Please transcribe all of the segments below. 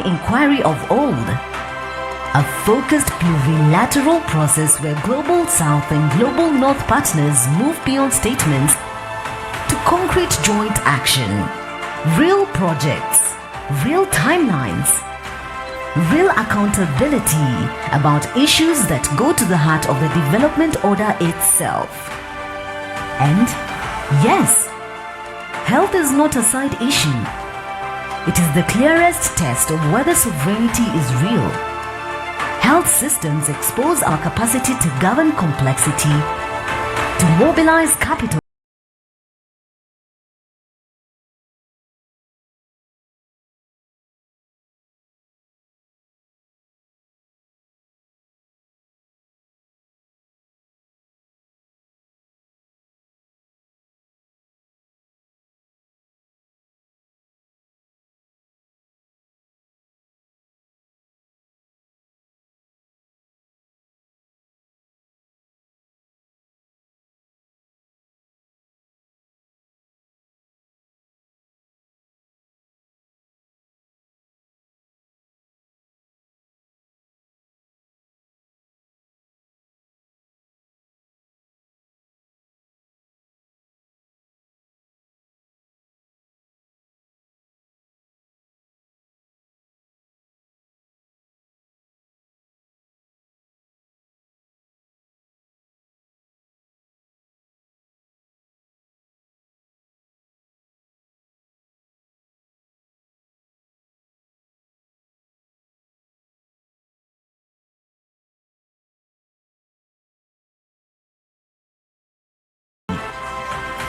inquiry of old. A focused plurilateral process where Global South and Global North partners move beyond statements to concrete joint action. Real projects, real timelines, real accountability about issues that go to the heart of the development order itself. And yes, health is not a side issue. It is the clearest test of whether sovereignty is real. Health systems expose our capacity to govern complexity, to mobilize capital.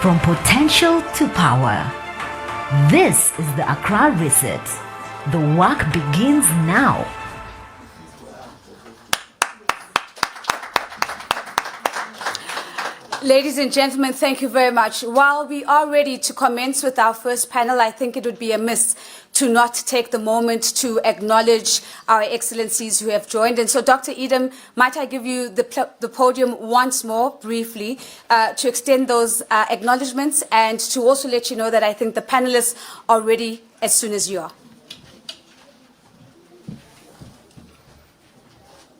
From potential to power. This is the Accra Reset. The work begins now. Ladies and gentlemen, thank you very much. While we are ready to commence with our first panel, I think it would be amiss to not take the moment to acknowledge our excellencies who have joined. And so, Dr. Edem, might I give you the podium once more, briefly, to extend those acknowledgements and to also let you know that I think the panelists are ready as soon as you are.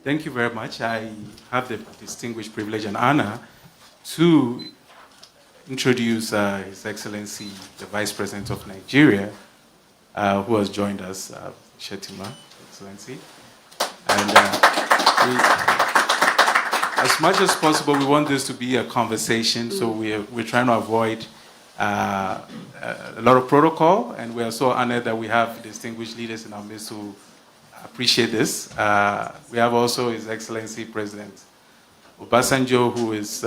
Thank you very much. I have the distinguished privilege and honor to introduce His Excellency, the Vice President of Nigeria, who has joined us, Shetima, Excellency. And as much as possible, we want this to be a conversation, so we're trying to avoid a lot of protocol, and we are so honored that we have distinguished leaders in our midst who appreciate this. We have also His Excellency President Obasanjo, who is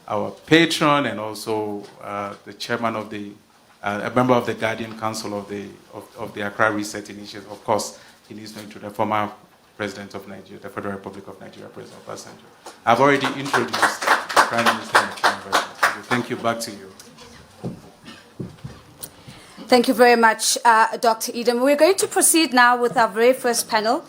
our patron and also the chairman of a member of the Guardian Council of the Accra Reset Initiative. Of course, he needs to introduce the former President of Nigeria, the Federal Republic of Nigeria, President Obasanjo. I've already introduced the Prime Minister and the Prime Minister. Thank you. Back to you. Thank you very much, Dr. Edem. We're going to proceed now with our very first panel.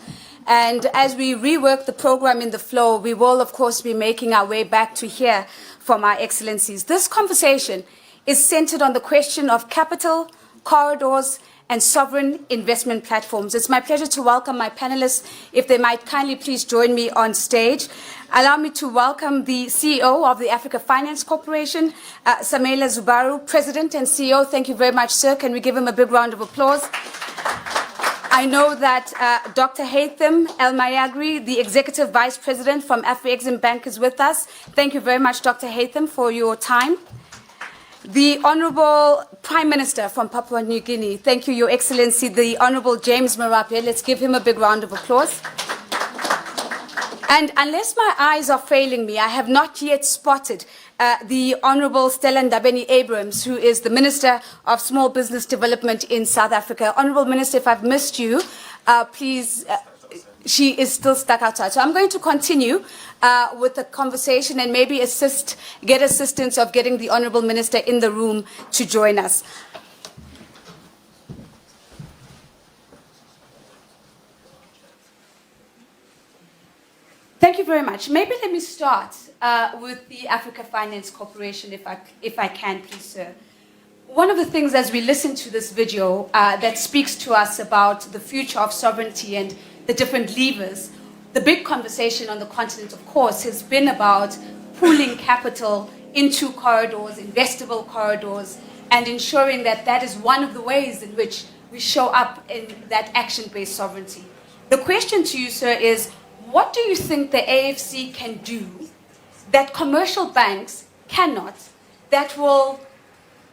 And as we rework the program in the flow, we will, of course, be making our way back to hear from our excellencies. This conversation is centered on the question of capital, corridors, and sovereign investment platforms. It's my pleasure to welcome my panelists. If they might kindly please join me on stage. Allow me to welcome the CEO of the Africa Finance Corporation, Samela Zubaru, President and CEO. Thank you very much, sir. Can we give him a big round of applause? I know that Dr. Haytham El Mayagri, the Executive Vice President from Afro-Exim Bank, is with us. Thank you very much, Dr. Haytham, for your time. The Honorable Prime Minister from Papua New Guinea. Thank you, Your Excellency, the Honorable James Marape. Let's give him a big round of applause. And unless my eyes are failing me, I have not yet spotted the Honorable Stella Ndabeni-Abrams, who is the Minister of Small Business Development in South Africa. Honorable Minister, if I've missed you, please, she is still stuck outside. So I'm going to continue with the conversation and maybe get assistance of getting the Honorable Minister in the room to join us. Thank you very much. Maybe let me start with the Africa Finance Corporation, if I can, please, sir. one of the things as we listen to this video that speaks to us about the future of sovereignty and the different levers, the big conversation on the continent, of course, has been about pooling capital into corridors, investable corridors, and ensuring that that is one of the ways in which we show up in that action-based sovereignty. The question to you, sir, is what do you think the AFC can do that commercial banks cannot, that will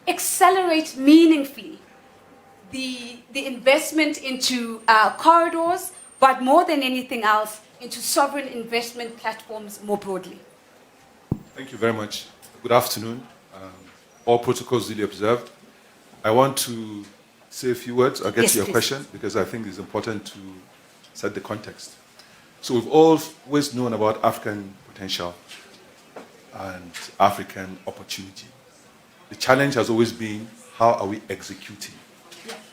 accelerate meaningfully the investment into corridors, but more than anything else, into sovereign investment platforms more broadly? Thank you very much. Good afternoon. All protocols duly observed. I want to say a few words. I'll get to your question because I think it's important to set the context. So we've always known about African potential and African opportunity. The challenge has always been, how are we executing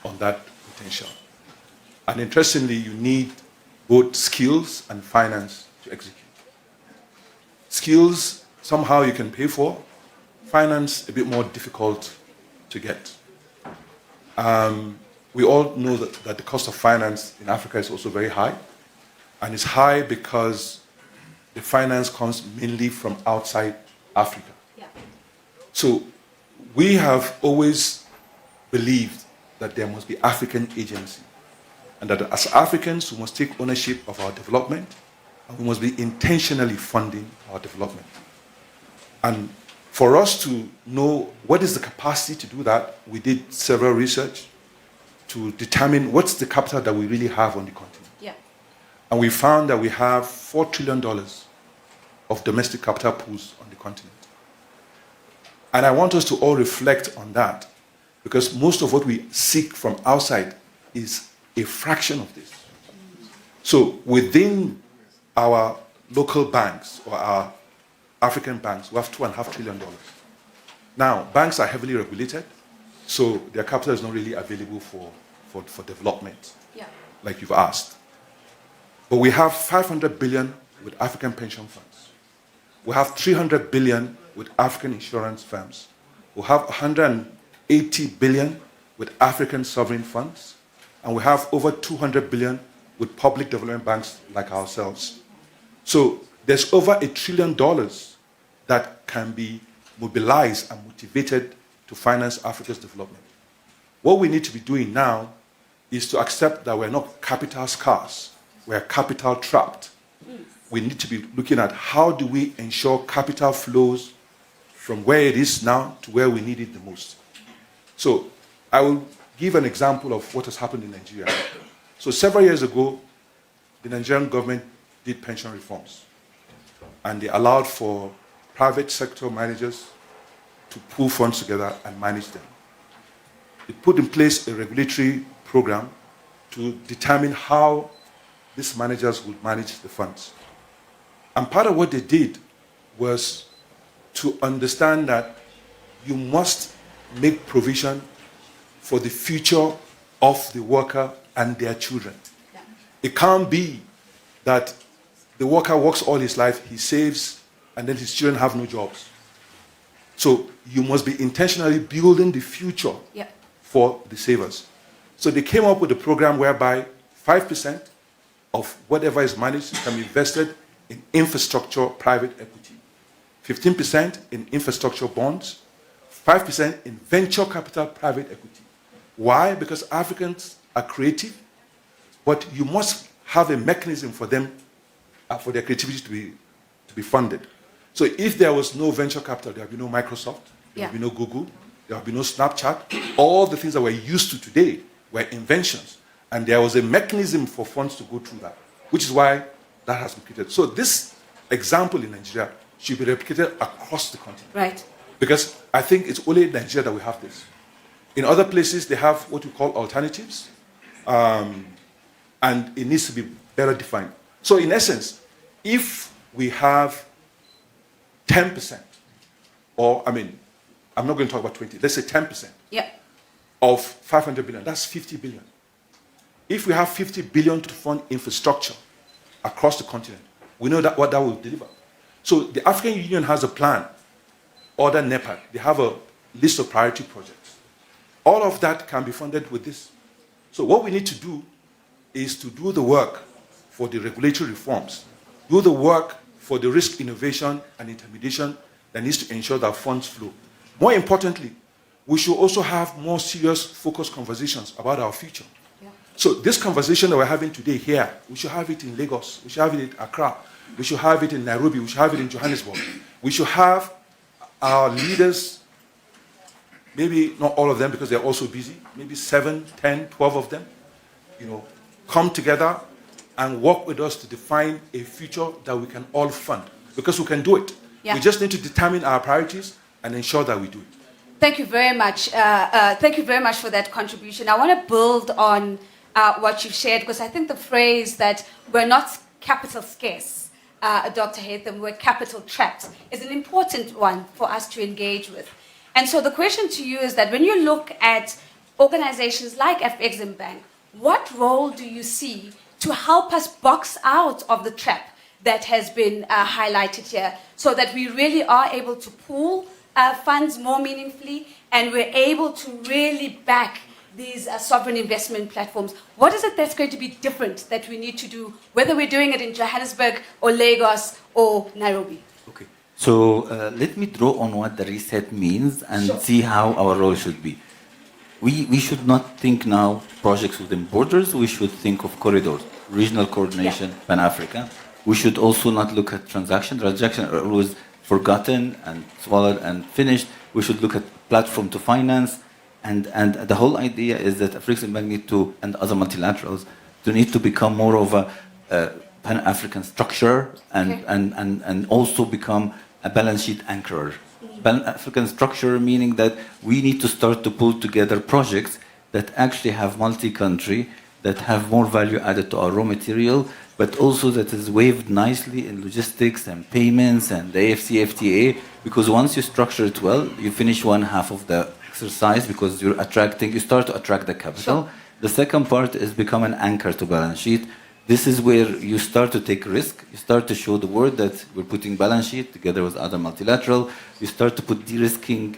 on that potential? And interestingly, you need both skills and finance to execute. Skills, somehow you can pay for. Finance, a bit more difficult to get. We all know that the cost of finance in Africa is also very high. And it's high because the finance comes mainly from outside Africa. Yeah. So we have always believed that there must be African agency, and that as Africans, we must take ownership of our development, and we must be intentionally funding our development. And for us to know what is the capacity to do that, we did several research to determine what's the capital that we really have on the continent. Yeah. And we found that we have $4 trillion of domestic capital pools on the continent. And I want us to all reflect on that, because most of what we seek from outside is a fraction of this. So within our local banks or our African banks, we have $2.5 trillion. Now, banks are heavily regulated, so their capital is not really available for development, like you've asked. But we have 500 billion with African pension funds. We have 300 billion with African insurance firms. We have 180 billion with African sovereign funds. And we have over 200 billion with public development banks like ourselves. So there's over $1 trillion that can be mobilized and motivated to finance Africa's development. What we need to be doing now is to accept that we're not capital scarce, we're capital trapped. We need to be looking at how do we ensure capital flows from where it is now to where we need it the most. So I will give an example of what has happened in Nigeria. So several years ago, the Nigerian government did pension reforms, and they allowed for private sector managers to pool funds together and manage them. It put in place a regulatory program to determine how these managers would manage the funds. And part of what they did was to understand that you must make provision for the future of the worker and their children. Yeah. It can't be that the worker works all his life, he saves, and then his children have no jobs. So you must be intentionally building the future for the savers. So they came up with a program whereby 5% of whatever is managed can be invested in infrastructure private equity, 15% in infrastructure bonds, 5% in venture capital private equity. Why? Because Africans are creative, but you must have a mechanism for them, for their creativity to be funded. So if there was no venture capital, there would be no Microsoft, there would be no Google, there would be no Snapchat. All the things that we're used to today were inventions. And there was a mechanism for funds to go through that, which is why that has been created. So this example in Nigeria should be replicated across the continent. Right. Because I think it's only in Nigeria that we have this. In other places, they have what we call alternatives, and it needs to be better defined. So in essence, if we have 10%, or I'm not going to talk about 20, let's say 10% of 500 billion, that's 50 billion. If we have 50 billion to fund infrastructure across the continent, we know that what that will deliver. So the African Union has a plan, order NEPAD, they have a list of priority projects. All of that can be funded with this. So what we need to do is to do the work for the regulatory reforms, do the work for the risk innovation and intermediation that needs to ensure that funds flow. More importantly, we should also have more serious, focused conversations about our future. Yeah. So this conversation that we're having today here, we should have it in Lagos, we should have it in Accra, we should have it in Nairobi, we should have it in Johannesburg. We should have our leaders, maybe not all of them because they're also busy, maybe 7, 10, 12 of them, come together and work with us to define a future that we can all fund, because we can do it. Yeah. We just need to determine our priorities and ensure that we do it. Thank you very much. Thank you very much for that contribution. I want to build on what you've shared, because I think the phrase that we're not capital scarce, Dr. Haytham, we're capital trapped, is an important one for us to engage with. And so the question to you is that when you look at organizations like Exim Bank, what role do you see to help us box out of the trap that has been highlighted here, so that we really are able to pool funds more meaningfully and we're able to really back these sovereign investment platforms? What is it that's going to be different that we need to do, whether we're doing it in Johannesburg or Lagos or Nairobi? Okay, so let me draw on what the reset means and see how our role should be. We should not think now projects within borders, we should think of corridors, regional coordination, Pan-Africa. We should also not look at transactions are always forgotten and swallowed and finished. We should look at platform to finance, and the whole idea is that Exim Bank need to, and other multilaterals, need to become more of a Pan-African structure and also become a balance sheet anchorer. Pan-African structure meaning that we need to start to pull together projects that actually have multi-country, that have more value added to our raw material, but also that is weaved nicely in logistics and payments and the AFCFTA, because once you structure it well, you finish one half of the exercise because you start to attract the capital. Sure. The second part is become an anchor to balance sheet. This is where you start to take risk. You start to show the world that we're putting balance sheet together with other multilateral. You start to put de-risking,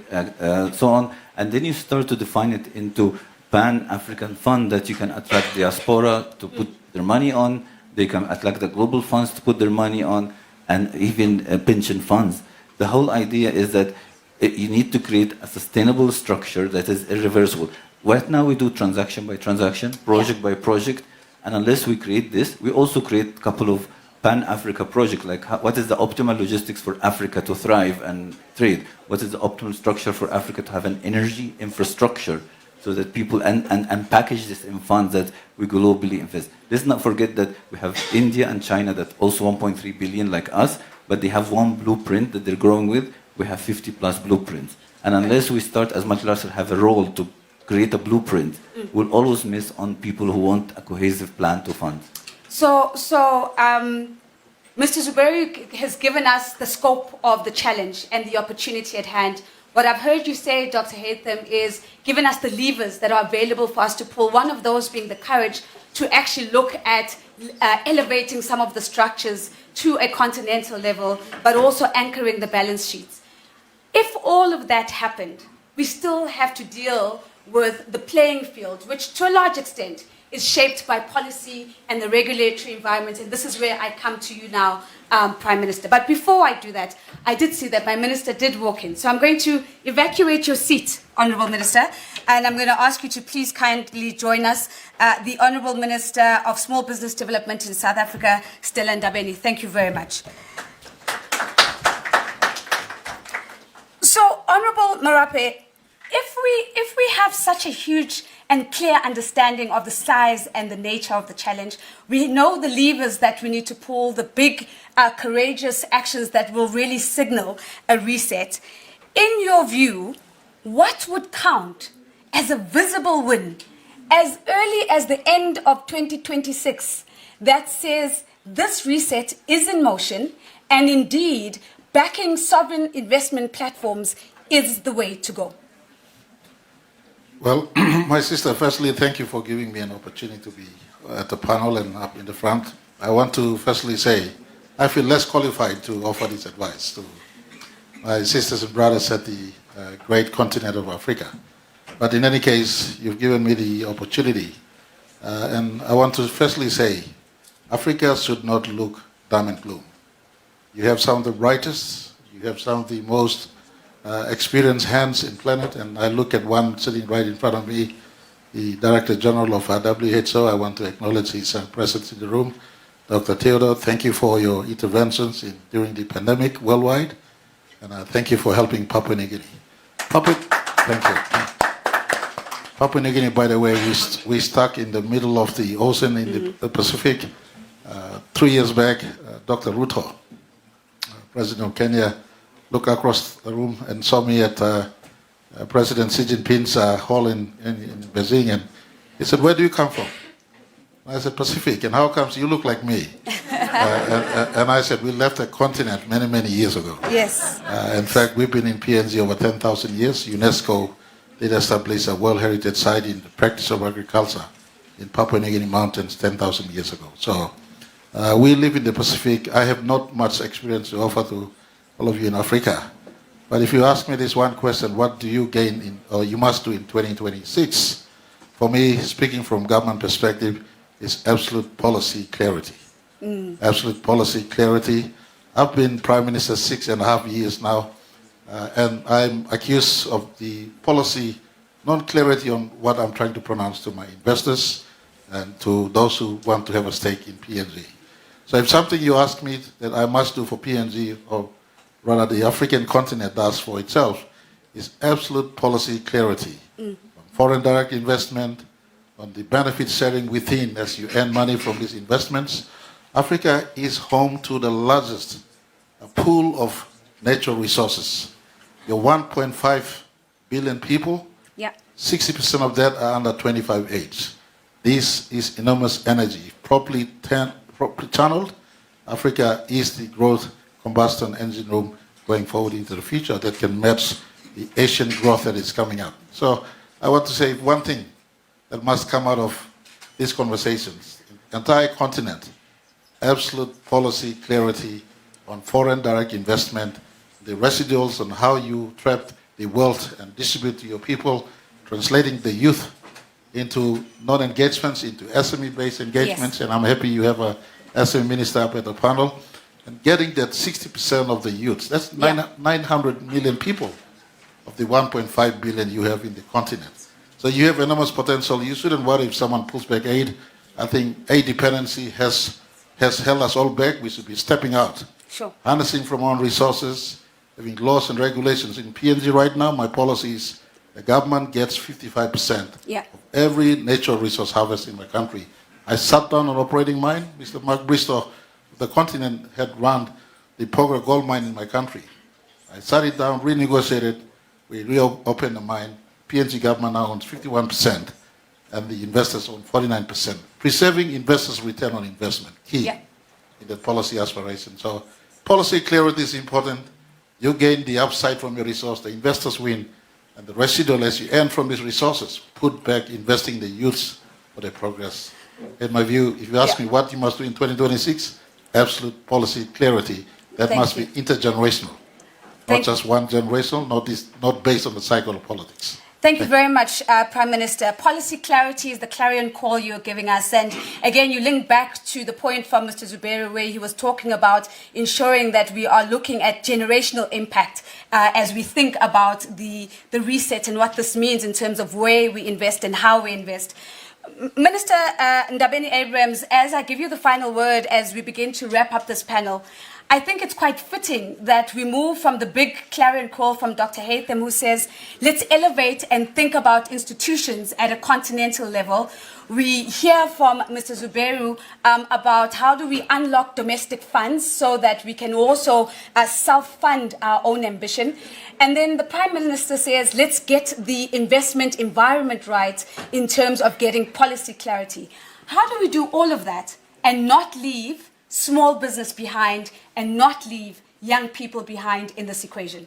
so on, and then you start to define it into Pan-African fund that you can attract diaspora to put their money on. They can attract the global funds to put their money on, and even pension funds. The whole idea is that you need to create a sustainable structure that is irreversible. Right now we do transaction by transaction, project by project, and unless we create this, we also create a couple of Pan-Africa projects, like what is the optimal logistics for Africa to thrive and trade? What is the optimal structure for Africa to have an energy infrastructure, so that people, and package this in funds that we globally invest. Let's not forget that we have India and China that also 1.3 billion like us, but they have one blueprint that they're growing with. We have 50 plus blueprints. And unless we start as multilateral have a role to create a blueprint, we'll always miss on people who want a cohesive plan to fund. So Mr. Zuberi has given us the scope of the challenge and the opportunity at hand. What I've heard you say, Dr. Haytham, is giving us the levers that are available for us to pull, one of those being the courage to actually look at elevating some of the structures to a continental level, but also anchoring the balance sheets. If all of that happened, we still have to deal with the playing field, which to a large extent is shaped by policy and the regulatory environment. And this is where I come to you now, Prime Minister. But before I do that, I did see that my minister did walk in. So I'm going to evacuate your seat, Honourable Minister, and I'm going to ask you to please kindly join us, the Honourable Minister of Small Business Development in South Africa, Stella Ndabeni. Thank you very much. So, Honourable Marape, if we have such a huge and clear understanding of the size and the nature of the challenge, we know the levers that we need to pull, the big, courageous actions that will really signal a reset. In your view, what would count as a visible win as early as the end of 2026 that says this reset is in motion, and indeed backing sovereign investment platforms is the way to go? Well, my sister, firstly, thank you for giving me an opportunity to be at the panel and up in the front. I want to firstly say I feel less qualified to offer this advice to my sisters and brothers at the great continent of Africa. But in any case, you've given me the opportunity. And I want to firstly say, Africa should not look doom and gloom. You have some of the brightest, you have some of the most experienced hands in planet, and I look at one sitting right in front of me, the Director General of WHO. I want to acknowledge his presence in the room. Dr. Theodore, thank you for your interventions during the pandemic worldwide, and thank you for helping Papua New Guinea. Thank you. Papua New Guinea, by the way, we stuck in the middle of the ocean in the Pacific. 3 years back, Dr. Ruto, President of Kenya, looked across the room and saw me at President Xi Jinping's hall in Beijing, and he said, "Where do you come from?" I said, "Pacific." "And how comes you look like me?" And I said, "We left the continent many, many years ago." Yes. In fact, we've been in PNG over 10,000 years. UNESCO did establish a World Heritage Site in the practice of agriculture in Papua New Guinea mountains 10,000 years ago. So we live in the Pacific. I have not much experience to offer to all of you in Africa. But if you ask me this one question, what do you gain or you must do in 2026? For me, speaking from government perspective, is absolute policy clarity. Absolute policy clarity. I've been Prime Minister 6.5 years now, and I'm accused of the policy non-clarity on what I'm trying to pronounce to my investors and to those who want to have a stake in PNG. So if something you ask me that I must do for PNG, or rather the African continent does for itself, is absolute policy clarity. On foreign direct investment, on the benefit sharing within as you earn money from these investments. Africa is home to the largest pool of natural resources. Your 1.5 billion people, 60% of that are under 25 age. This is enormous energy. Properly channeled, Africa is the growth combustion engine room going forward into the future that can match the Asian growth that is coming up. So I want to say one thing that must come out of these conversations. The entire continent, absolute policy clarity on foreign direct investment, the residuals on how you trap the wealth and distribute to your people, translating the youth into non-engagements, into SME-based engagements, and I'm happy you have a SME minister up at the panel, and getting that 60% of the youths, that's 900 million people of the 1.5 billion you have in the continent. So you have enormous potential. You shouldn't worry if someone pulls back aid. I think aid dependency has held us all back. We should be stepping out. Sure. Harnessing from our own resources, having laws and regulations. In PNG right now, my policy is the government gets 55% of every natural resource harvest in my country. I sat down on operating mine. Mr. Mark Bristow, the continent had run the Pogra gold mine in my country. I sat it down, renegotiated, we reopened the mine. PNG government now owns 51%, and the investors own 49%. Preserving investors' return on investment, key in the policy aspiration. So policy clarity is important. You gain the upside from your resource, the investors win, and the residual as you earn from these resources, put back investing the youths for their progress. In my view, if you ask me what you must do in 2026, absolute policy clarity. That must be intergenerational. Not just one generational, not based on the cycle of politics. Thank you very much, Prime Minister. Policy clarity is the clarion call you're giving us. And again, you link back to the point from Mr. Zuberi where he was talking about ensuring that we are looking at generational impact as we think about the reset and what this means in terms of where we invest and how we invest. Minister Ndabeni Abrams, as I give you the final word as we begin to wrap up this panel, I think it's quite fitting that we move from the big clarion call from Dr. Haytham, who says, let's elevate and think about institutions at a continental level. We hear from Mr. Zuberu about how do we unlock domestic funds so that we can also self-fund our own ambition. And then the Prime Minister says, let's get the investment environment right in terms of getting policy clarity. How do we do all of that and not leave small business behind and not leave young people behind in this equation?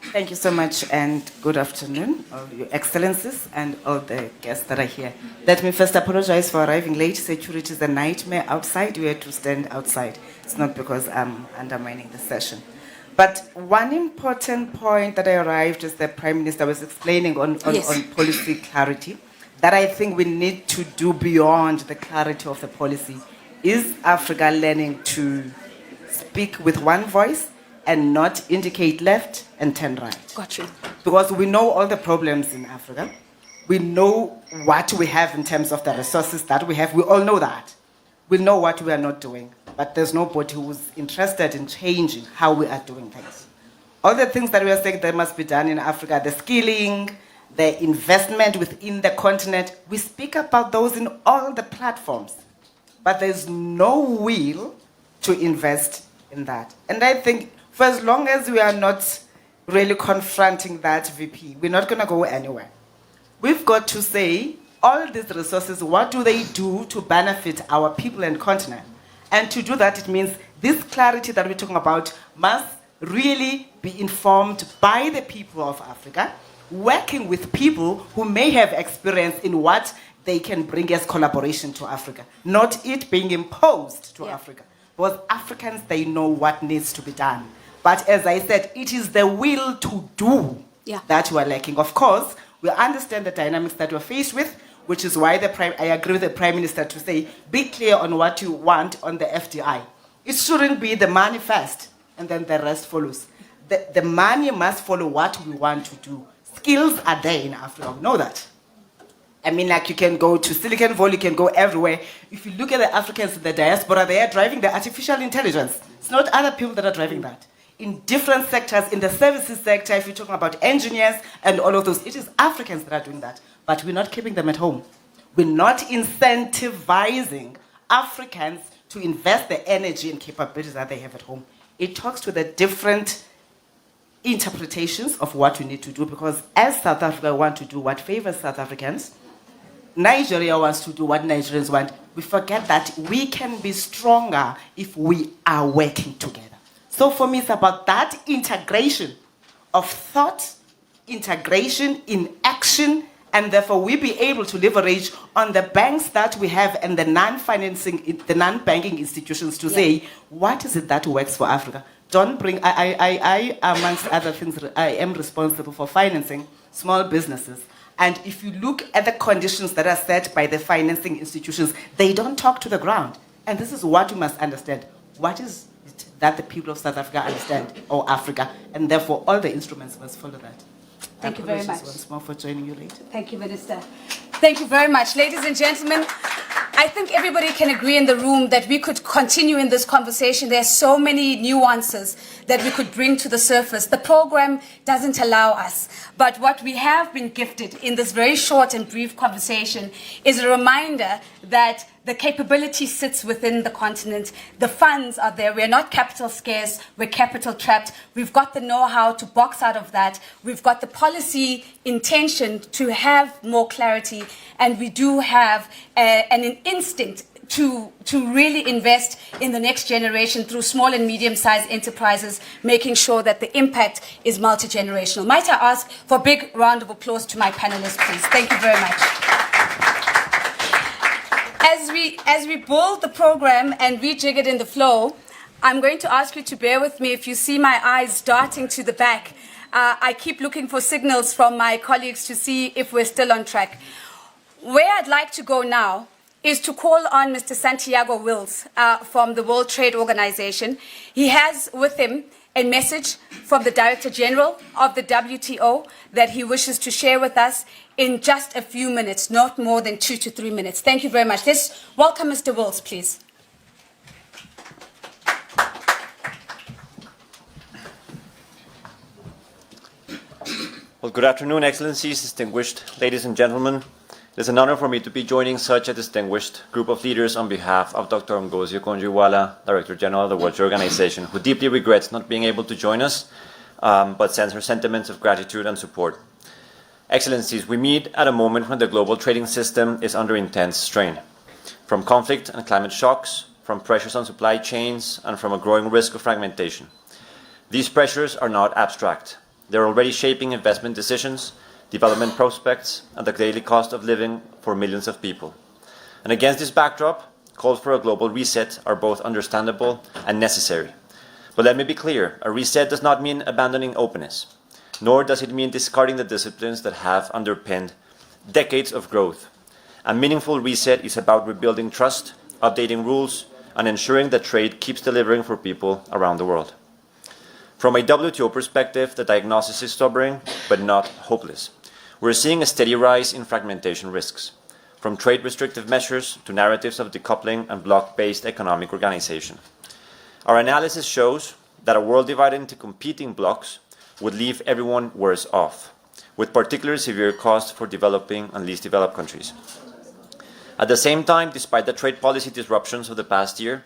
Thank you so much and good afternoon, all your excellencies and all the guests that are here. Let me first apologize for arriving late. Security is a nightmare outside. We had to stand outside. It's not because I'm undermining the session. But one important point that I arrived as the Prime Minister was explaining on policy clarity, that I think we need to do beyond the clarity of the policy, is Africa learning to speak with one voice and not indicate left and turn right. Got you. Because we know all the problems in Africa. We know what we have in terms of the resources that we have. We all know that. We know what we are not doing. But there's nobody who's interested in changing how we are doing things. All the things that we are saying that must be done in Africa, the skilling, the investment within the continent, we speak about those in all the platforms. But there's no will to invest in that. And I think for as long as we are not really confronting that, VP, we're not going to go anywhere. We've got to say, all these resources, what do they do to benefit our people and continent? And to do that, it means this clarity that we're talking about must really be informed by the people of Africa, working with people who may have experience in what they can bring as collaboration to Africa, not it being imposed to Africa. Because Africans, they know what needs to be done. But as I said, it is the will to do that we are lacking. Of course, we understand the dynamics that we're faced with, which is why I agree with the Prime Minister to say, be clear on what you want on the FDI. It shouldn't be the money first, and then the rest follows. The money must follow what we want to do. Skills are there in Africa, we know that. I mean, like you can go to Silicon Valley, you can go everywhere. If you look at the Africans in the diaspora, they are driving the artificial intelligence. It's not other people that are driving that. In different sectors, in the services sector, if you're talking about engineers and all of those, it is Africans that are doing that. But we're not keeping them at home. We're not incentivizing Africans to invest the energy and capabilities that they have at home. It talks to the different interpretations of what we need to do, because as South Africa want to do what favors South Africans, Nigeria wants to do what Nigerians want. We forget that we can be stronger if we are working together. So for me, it's about that integration of thought, integration in action, and therefore we be able to leverage on the banks that we have and the non-banking institutions to say, what is it that works for Africa? Don't bring, I, amongst other things, I am responsible for financing small businesses. And if you look at the conditions that are set by the financing institutions, they don't talk to the ground. And this is what we must understand. What is it that the people of South Africa understand, or Africa? And therefore, all the instruments must follow that. Thank you very much. Once more for joining you later. Thank you, Minister. Thank you very much. Ladies and gentlemen, I think everybody can agree in the room that we could continue in this conversation. There are so many nuances that we could bring to the surface. The program doesn't allow us. But what we have been gifted in this very short and brief conversation is a reminder that the capability sits within the continent. The funds are there. We're not capital scarce. We're capital trapped. We've got the know-how to box out of that. We've got the policy intention to have more clarity. And we do have an instinct to really invest in the next generation through small and medium-sized enterprises, making sure that the impact is multi-generational. Might I ask for a big round of applause to my panelists, please? Thank you very much. As we build the program and rejig it in the flow, I'm going to ask you to bear with me if you see my eyes darting to the back. I keep looking for signals from my colleagues to see if we're still on track. Where I'd like to go now is to call on Mr. Santiago Wills from the World Trade Organization. He has with him a message from the Director General of the WTO that he wishes to share with us in just a few minutes, not more than 2 to 3 minutes. Thank you very much. Let's welcome Mr. Wills, please. Well, good afternoon, Excellencies, distinguished ladies and gentlemen. It is an honor for me to be joining such a distinguished group of leaders on behalf of Dr. Ngozi Okonjo-Iweala, Director General of the World Trade Organization, who deeply regrets not being able to join us, but sends her sentiments of gratitude and support. Excellencies, we meet at a moment when the global trading system is under intense strain. From conflict and climate shocks, from pressures on supply chains, and from a growing risk of fragmentation. These pressures are not abstract. They're already shaping investment decisions, development prospects, and the daily cost of living for millions of people. And against this backdrop, calls for a global reset are both understandable and necessary. But let me be clear, a reset does not mean abandoning openness, nor does it mean discarding the disciplines that have underpinned decades of growth. A meaningful reset is about rebuilding trust, updating rules, and ensuring that trade keeps delivering for people around the world. From a WTO perspective, the diagnosis is sobering, but not hopeless. We're seeing a steady rise in fragmentation risks, from trade restrictive measures to narratives of decoupling and bloc-based economic organization. Our analysis shows that a world divided into competing blocs would leave everyone worse off, with particularly severe costs for developing and least developed countries. At the same time, despite the trade policy disruptions of the past year,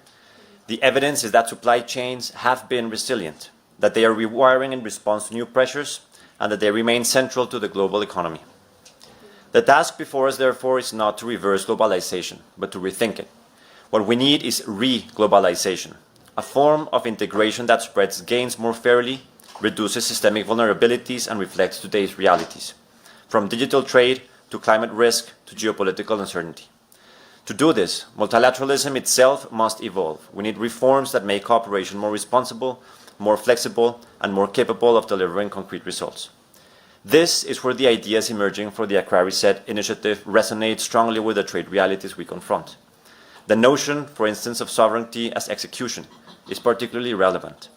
the evidence is that supply chains have been resilient, that they are rewiring in response to new pressures, and that they remain central to the global economy. The task before us, therefore, is not to reverse globalization, but to rethink it. What we need is re-globalization, a form of integration that spreads gains more fairly, reduces systemic vulnerabilities, and reflects today's realities, from digital trade to climate risk to geopolitical uncertainty. To do this, multilateralism itself must evolve. We need reforms that make cooperation more responsible, more flexible, and more capable of delivering concrete results. This is where the ideas emerging for the Accra Reset initiative resonate strongly with the trade realities we confront. The notion, for instance, of sovereignty as execution is particularly relevant.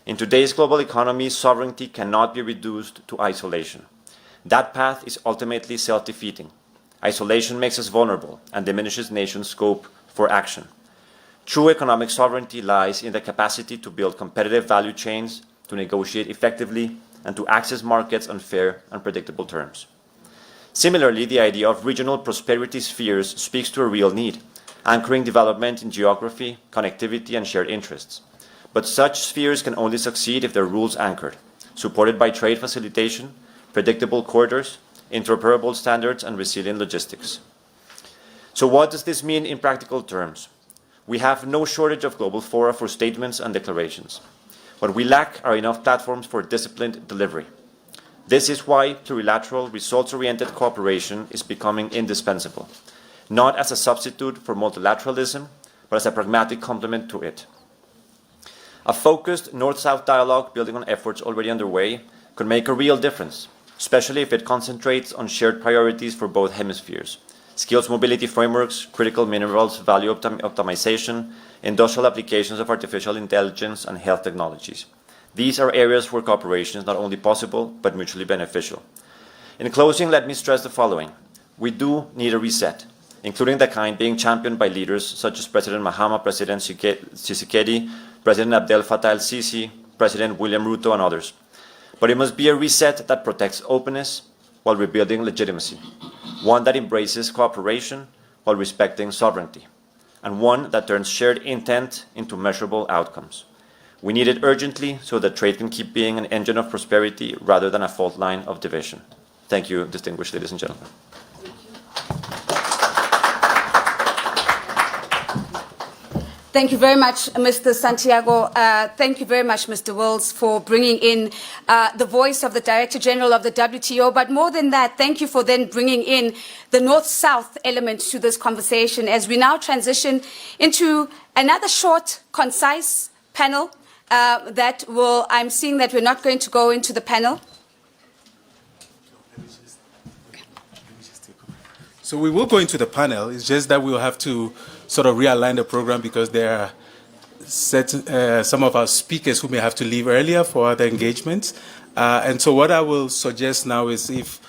In today's global economy, sovereignty cannot be reduced to isolation. That path is ultimately self-defeating. Isolation makes us vulnerable and diminishes nations' scope for action. True economic sovereignty lies in the capacity to build competitive value chains, to negotiate effectively, and to access markets on fair and predictable terms. Similarly, the idea of regional prosperity spheres speaks to a real need, anchoring development in geography, connectivity, and shared interests. But such spheres can only succeed if they're rules-anchored, supported by trade facilitation, predictable corridors, interoperable standards, and resilient logistics. So what does this mean in practical terms? We have no shortage of global fora for statements and declarations. What we lack are enough platforms for disciplined delivery. This is why plurilateral, results-oriented cooperation is becoming indispensable, not as a substitute for multilateralism, but as a pragmatic complement to it. A focused North-South dialogue building on efforts already underway could make a real difference, especially if it concentrates on shared priorities for both hemispheres: skills mobility frameworks, critical minerals value optimization, industrial applications of artificial intelligence, and health technologies. These are areas where cooperation is not only possible, but mutually beneficial. In closing, let me stress the following. We do need a reset, including the kind being championed by leaders such as President Mahama, President Tshisekedi, President Abdel Fattah el-Sisi, President William Ruto, and others. But it must be a reset that protects openness while rebuilding legitimacy, one that embraces cooperation while respecting sovereignty, and one that turns shared intent into measurable outcomes. We need it urgently so that trade can keep being an engine of prosperity rather than a fault line of division. Thank you, distinguished ladies and gentlemen. Thank you very much, Mr. Santiago. Thank you very much, Mr. Wills, for bringing in the voice of the Director General of the WTO. But more than that, thank you for then bringing in the North-South element to this conversation as we now transition into another short, concise panel that will, I'm seeing that we're not going to go into the panel. So we will go into the panel. It's just that we'll have to sort of realign the program because there are some of our speakers who may have to leave earlier for other engagements. And so what I will suggest now is if,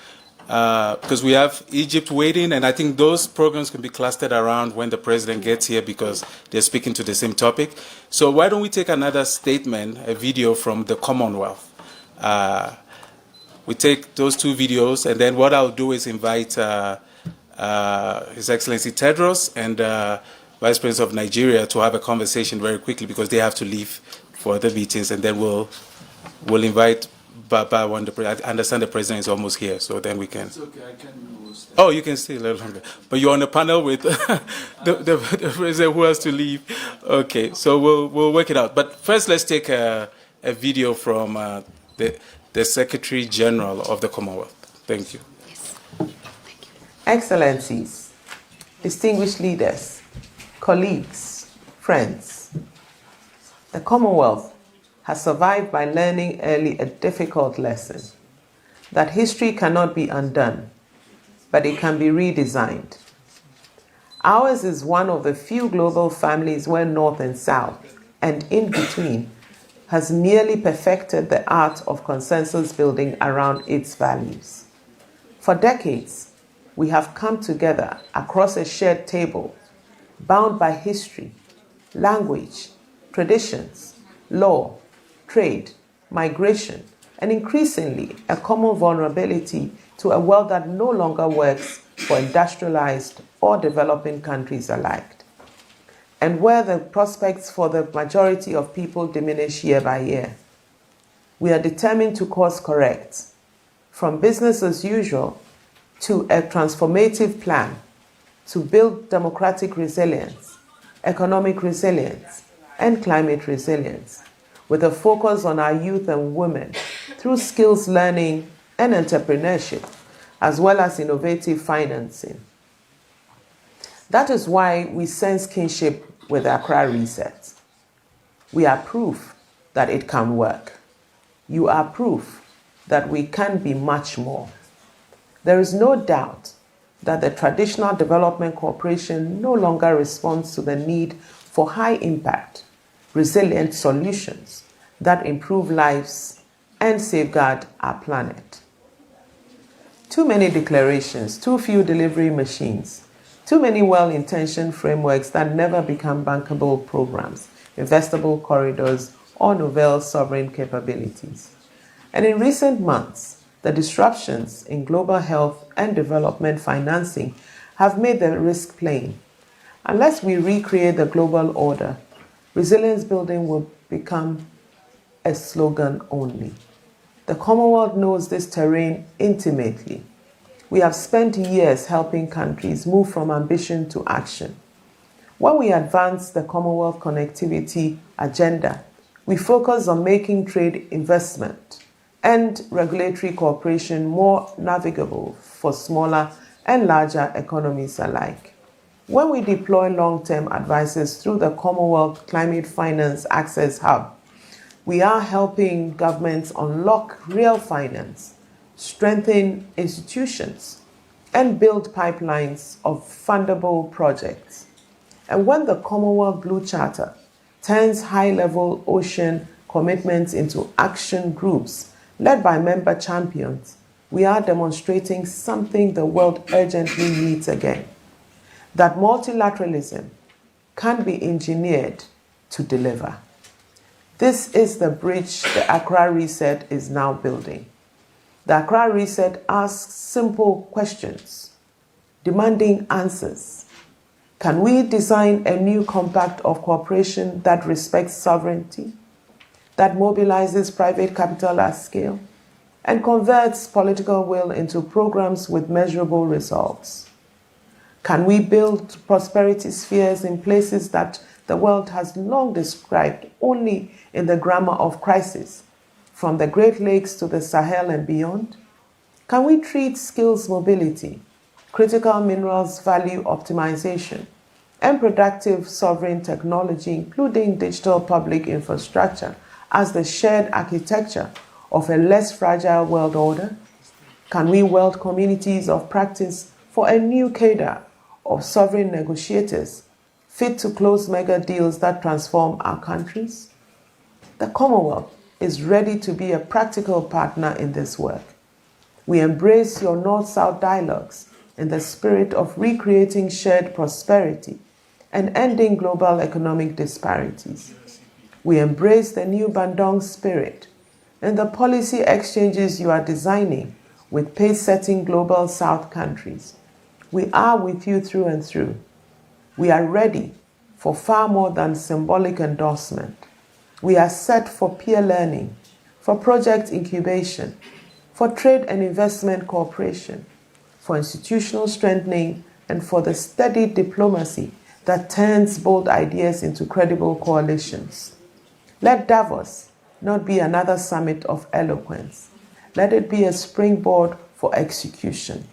because we have Egypt waiting, and I think those programs can be clustered around when the president gets here because they're speaking to the same topic. So why don't we take another statement, a video from the Commonwealth. We take those two videos, and then what I'll do is invite His Excellency Tedros and Vice President of Nigeria to have a conversation very quickly because they have to leave for other meetings, and then we'll invite Baba when I understand the president is almost here, so then we can. It's okay, I can stay. Oh, you can stay a little longer, but you're on the panel with the president who has to leave. Okay, so we'll work it out. But first, let's take a video from the Secretary General of the Commonwealth. Thank you. Excellencies, distinguished leaders, colleagues, friends, the Commonwealth has survived by learning early a difficult lesson, that history cannot be undone, but it can be redesigned. Ours is one of the few global families where North and South, and in between, has nearly perfected the art of consensus building around its values. For decades, we have come together across a shared table, bound by history, language, traditions, law, trade, migration, and increasingly a common vulnerability to a world that no longer works for industrialized or developing countries alike, and where the prospects for the majority of people diminish year by year. We are determined to course correct, from business as usual to a transformative plan to build democratic resilience, economic resilience, and climate resilience, with a focus on our youth and women through skills learning and entrepreneurship, as well as innovative financing. That is why we sense kinship with Accra Reset. We are proof that it can work. You are proof that we can be much more. There is no doubt that the traditional development cooperation no longer responds to the need for high impact, resilient solutions that improve lives and safeguard our planet. Too many declarations, too few delivery machines, too many well-intentioned frameworks that never become bankable programs, investable corridors, or novel sovereign capabilities. And in recent months, the disruptions in global health and development financing have made the risk plain. Unless we recreate the global order, resilience building will become a slogan only. The Commonwealth knows this terrain intimately. We have spent years helping countries move from ambition to action. When we advance the Commonwealth connectivity agenda, we focus on making trade, investment, and regulatory cooperation more navigable for smaller and larger economies alike. When we deploy long-term advisors through the Commonwealth Climate Finance Access Hub, we are helping governments unlock real finance, strengthen institutions, and build pipelines of fundable projects. And when the Commonwealth Blue Charter turns high-level ocean commitments into action groups led by member champions, we are demonstrating something the world urgently needs again, that multilateralism can be engineered to deliver. This is the bridge the Accra Reset is now building. The Accra Reset asks simple questions, demanding answers. Can we design a new compact of cooperation that respects sovereignty, that mobilizes private capital at scale, and converts political will into programs with measurable results? Can we build prosperity spheres in places that the world has long described only in the grammar of crisis, from the Great Lakes to the Sahel and beyond? Can we treat skills mobility, critical minerals value optimization, and productive sovereign technology, including digital public infrastructure, as the shared architecture of a less fragile world order? Can we weld communities of practice for a new cadre of sovereign negotiators fit to close mega deals that transform our countries? The Commonwealth is ready to be a practical partner in this work. We embrace your North-South dialogues in the spirit of recreating shared prosperity and ending global economic disparities. We embrace the new Bandung spirit and the policy exchanges you are designing with pace-setting global South countries. We are with you through and through. We are ready for far more than symbolic endorsement. We are set for peer learning, for project incubation, for trade and investment cooperation, for institutional strengthening, and for the steady diplomacy that turns bold ideas into credible coalitions. Let Davos not be another summit of eloquence. Let it be a springboard for execution.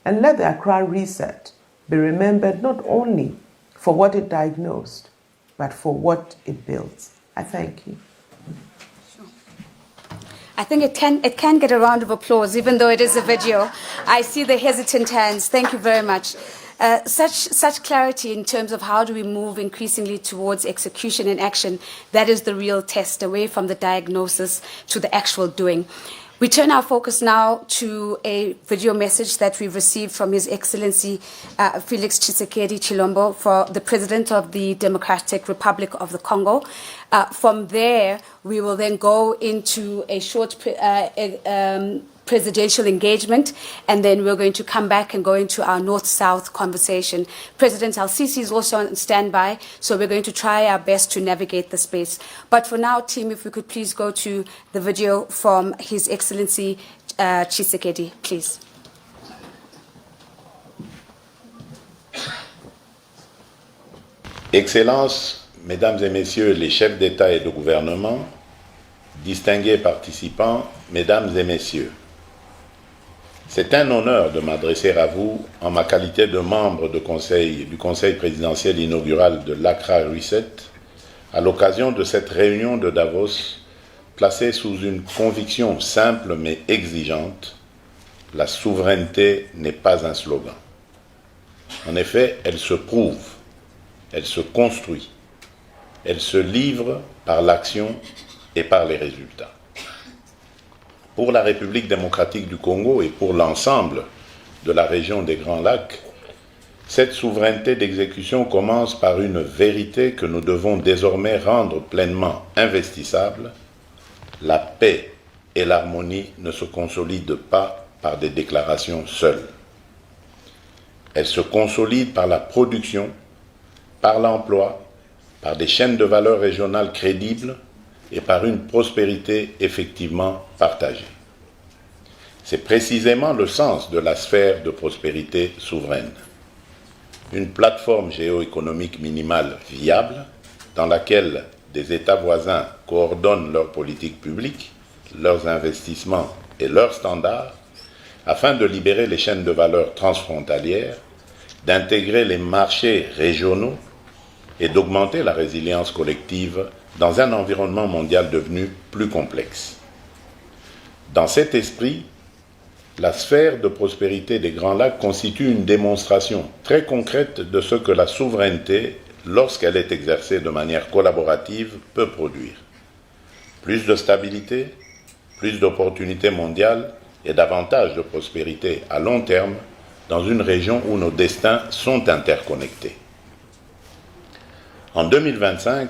And let the Accra Reset be remembered not only for what it diagnosed, but for what it built. I thank you. I think it can get a round of applause, even though it is a video. I see the hesitant hands. Thank you very much. Such clarity in terms of how do we move increasingly towards execution and action. That is the real test, away from the diagnosis to the actual doing. We turn our focus now to a video message that we've received from His Excellency Felix Tshisekedi Chilombo, for the President of the Democratic Republic of the Congo. From there, we will then go into a short presidential engagement, and then we're going to come back and go into our North-South conversation. President Al-Sisi is also on standby, so we're going to try our best to navigate the space. But for now, team, if we could please go to the video from His Excellency Tshisekedi, please. Excellences, Mesdames et Messieurs les chefs d'État et de gouvernement, distingués participants, Mesdames et Messieurs, c'est un honneur de m'adresser à vous en ma qualité de membre du Conseil présidentiel inaugural de l'Accra Reset à l'occasion de cette réunion de Davos placée sous une conviction simple mais exigeante: la souveraineté n'est pas un slogan. En effet, elle se prouve, elle se construit, elle se livre par l'action et par les résultats. Pour la République démocratique du Congo et pour l'ensemble de la région des Grands Lacs, cette souveraineté d'exécution commence par une vérité que nous devons désormais rendre pleinement investissable: la paix et l'harmonie ne se consolident pas par des déclarations seules. Elles se consolident par la production, par l'emploi, par des chaînes de valeur régionales crédibles et par une prospérité effectivement partagée. C'est précisément le sens de la sphère de prospérité souveraine. Une plateforme géoéconomique minimale viable dans laquelle des États voisins coordonnent leurs politiques publiques, leurs investissements et leurs standards afin de libérer les chaînes de valeur transfrontalières, d'intégrer les marchés régionaux et d'augmenter la résilience collective dans un environnement mondial devenu plus complexe. Dans cet esprit, la sphère de prospérité des Grands Lacs constitue une démonstration très concrète de ce que la souveraineté, lorsqu'elle est exercée de manière collaborative, peut produire. Plus de stabilité, plus d'opportunités mondiales et davantage de prospérité à long terme dans une région où nos destins sont interconnectés. En 2025,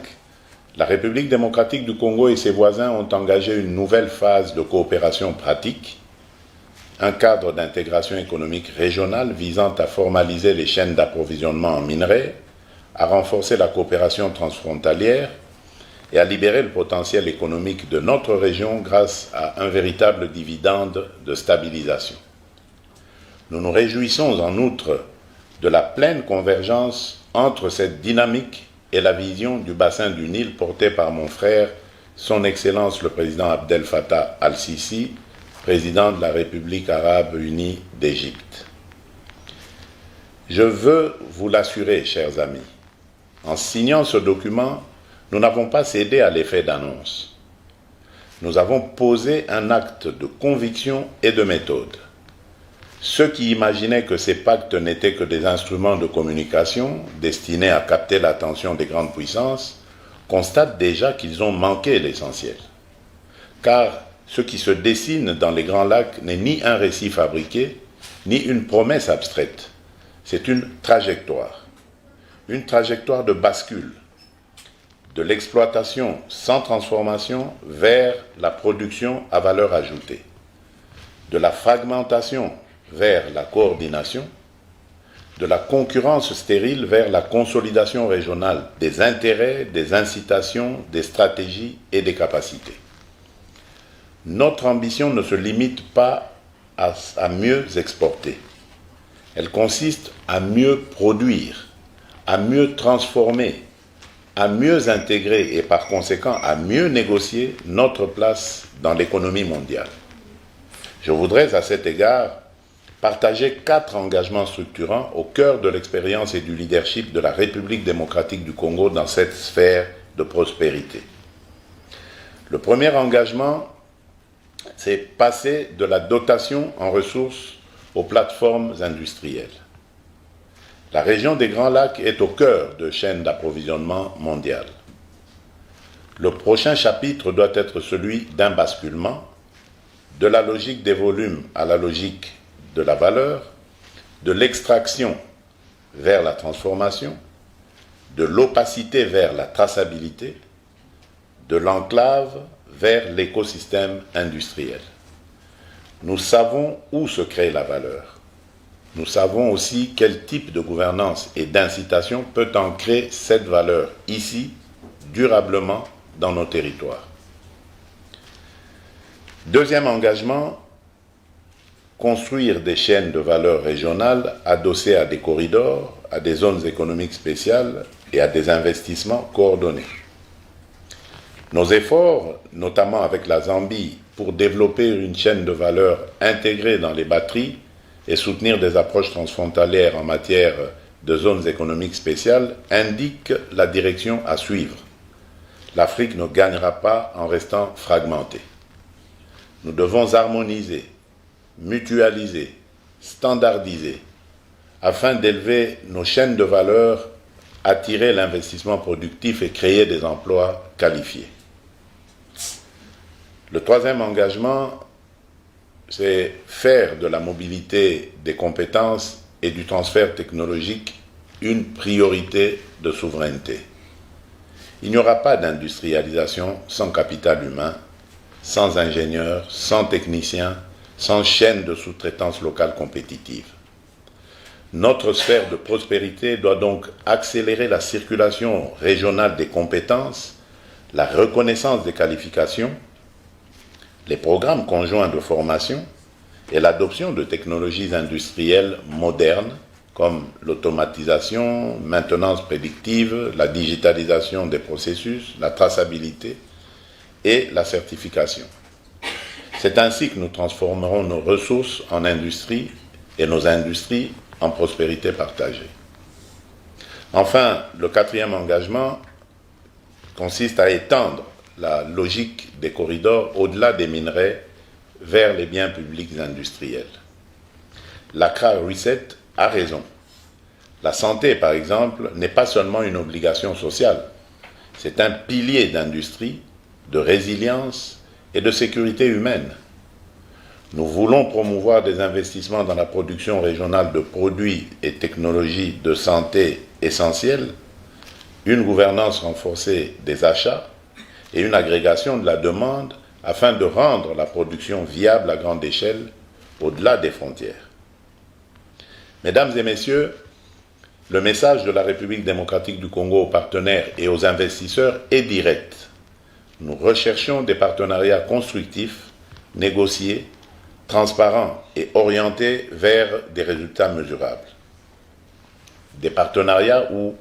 la République démocratique du Congo et ses voisins ont engagé une nouvelle phase de coopération pratique, un cadre d'intégration économique régionale visant à formaliser les chaînes d'approvisionnement en minerais, à renforcer la coopération transfrontalière et à libérer le potentiel économique de notre région grâce à un véritable dividende de stabilisation. Nous nous réjouissons en outre de la pleine convergence entre cette dynamique et la vision du bassin du Nil portée par mon frère, son Excellence le président Abdel Fattah al-Sisi, président de la République arabe unie d'Égypte. Je veux vous l'assurer, chers amis, en signant ce document, nous n'avons pas cédé à l'effet d'annonce. Nous avons posé un acte de conviction et de méthode. Ceux qui imaginaient que ces pactes n'étaient que des instruments de communication destinés à capter l'attention des grandes puissances constatent déjà qu'ils ont manqué l'essentiel. Car ce qui se dessine dans les Grands Lacs n'est ni un récit fabriqué, ni une promesse abstraite. C'est une trajectoire de bascule, de l'exploitation sans transformation vers la production à valeur ajoutée, de la fragmentation vers la coordination, de la concurrence stérile vers la consolidation régionale des intérêts, des incitations, des stratégies et des capacités. Notre ambition ne se limite pas à mieux exporter. Elle consiste à mieux produire, à mieux transformer, à mieux intégrer et par conséquent à mieux négocier notre place dans l'économie mondiale. Je voudrais à cet égard partager 4 engagements structurants au cœur de l'expérience et du leadership de la République démocratique du Congo dans cette sphère de prospérité. Le premier engagement c'est passer de la dotation en ressources aux plateformes industrielles. La région des Grands Lacs est au cœur de chaînes d'approvisionnement mondiales. Le prochain chapitre doit être celui d'un basculement, de la logique des volumes à la logique de la valeur, de l'extraction vers la transformation, de l'opacité vers la traçabilité, de l'enclave vers l'écosystème industriel. Nous savons où se crée la valeur. Nous savons aussi quel type de gouvernance et d'incitation peut ancrer cette valeur ici, durablement, dans nos territoires. Deuxième engagement, construire des chaînes de valeur régionales adossées à des corridors, à des zones économiques spéciales et à des investissements coordonnés. Nos efforts, notamment avec la Zambie, pour développer une chaîne de valeur intégrée dans les batteries et soutenir des approches transfrontalières en matière de zones économiques spéciales, indiquent la direction à suivre. L'Afrique ne gagnera pas en restant fragmentée. Nous devons harmoniser, mutualiser, standardiser, afin d'élever nos chaînes de valeur, attirer l'investissement productif et créer des emplois qualifiés. Le troisième engagement, c'est faire de la mobilité des compétences et du transfert technologique une priorité de souveraineté. Il n'y aura pas d'industrialisation sans capital humain, sans ingénieurs, sans techniciens, sans chaîne de sous-traitance locale compétitive. Notre sphère de prospérité doit donc accélérer la circulation régionale des compétences, la reconnaissance des qualifications, les programmes conjoints de formation et l'adoption de technologies industrielles modernes comme l'automatisation, maintenance prédictive, la digitalisation des processus, la traçabilité et la certification. C'est ainsi que nous transformerons nos ressources en industrie et nos industries en prospérité partagée. Enfin, le quatrième engagement consiste à étendre la logique des corridors au-delà des minerais vers les biens publics industriels. L'Accra Reset a raison. La santé, par exemple, n'est pas seulement une obligation sociale, c'est un pilier d'industrie, de résilience et de sécurité humaine. Nous voulons promouvoir des investissements dans la production régionale de produits et technologies de santé essentiels, une gouvernance renforcée des achats et une agrégation de la demande afin de rendre la production viable à grande échelle au-delà des frontières. Mesdames et messieurs, le message de la République démocratique du Congo aux partenaires et aux investisseurs est direct. Nous recherchons des partenariats constructifs, négociés, transparents et orientés vers des résultats mesurables. Des partenariats où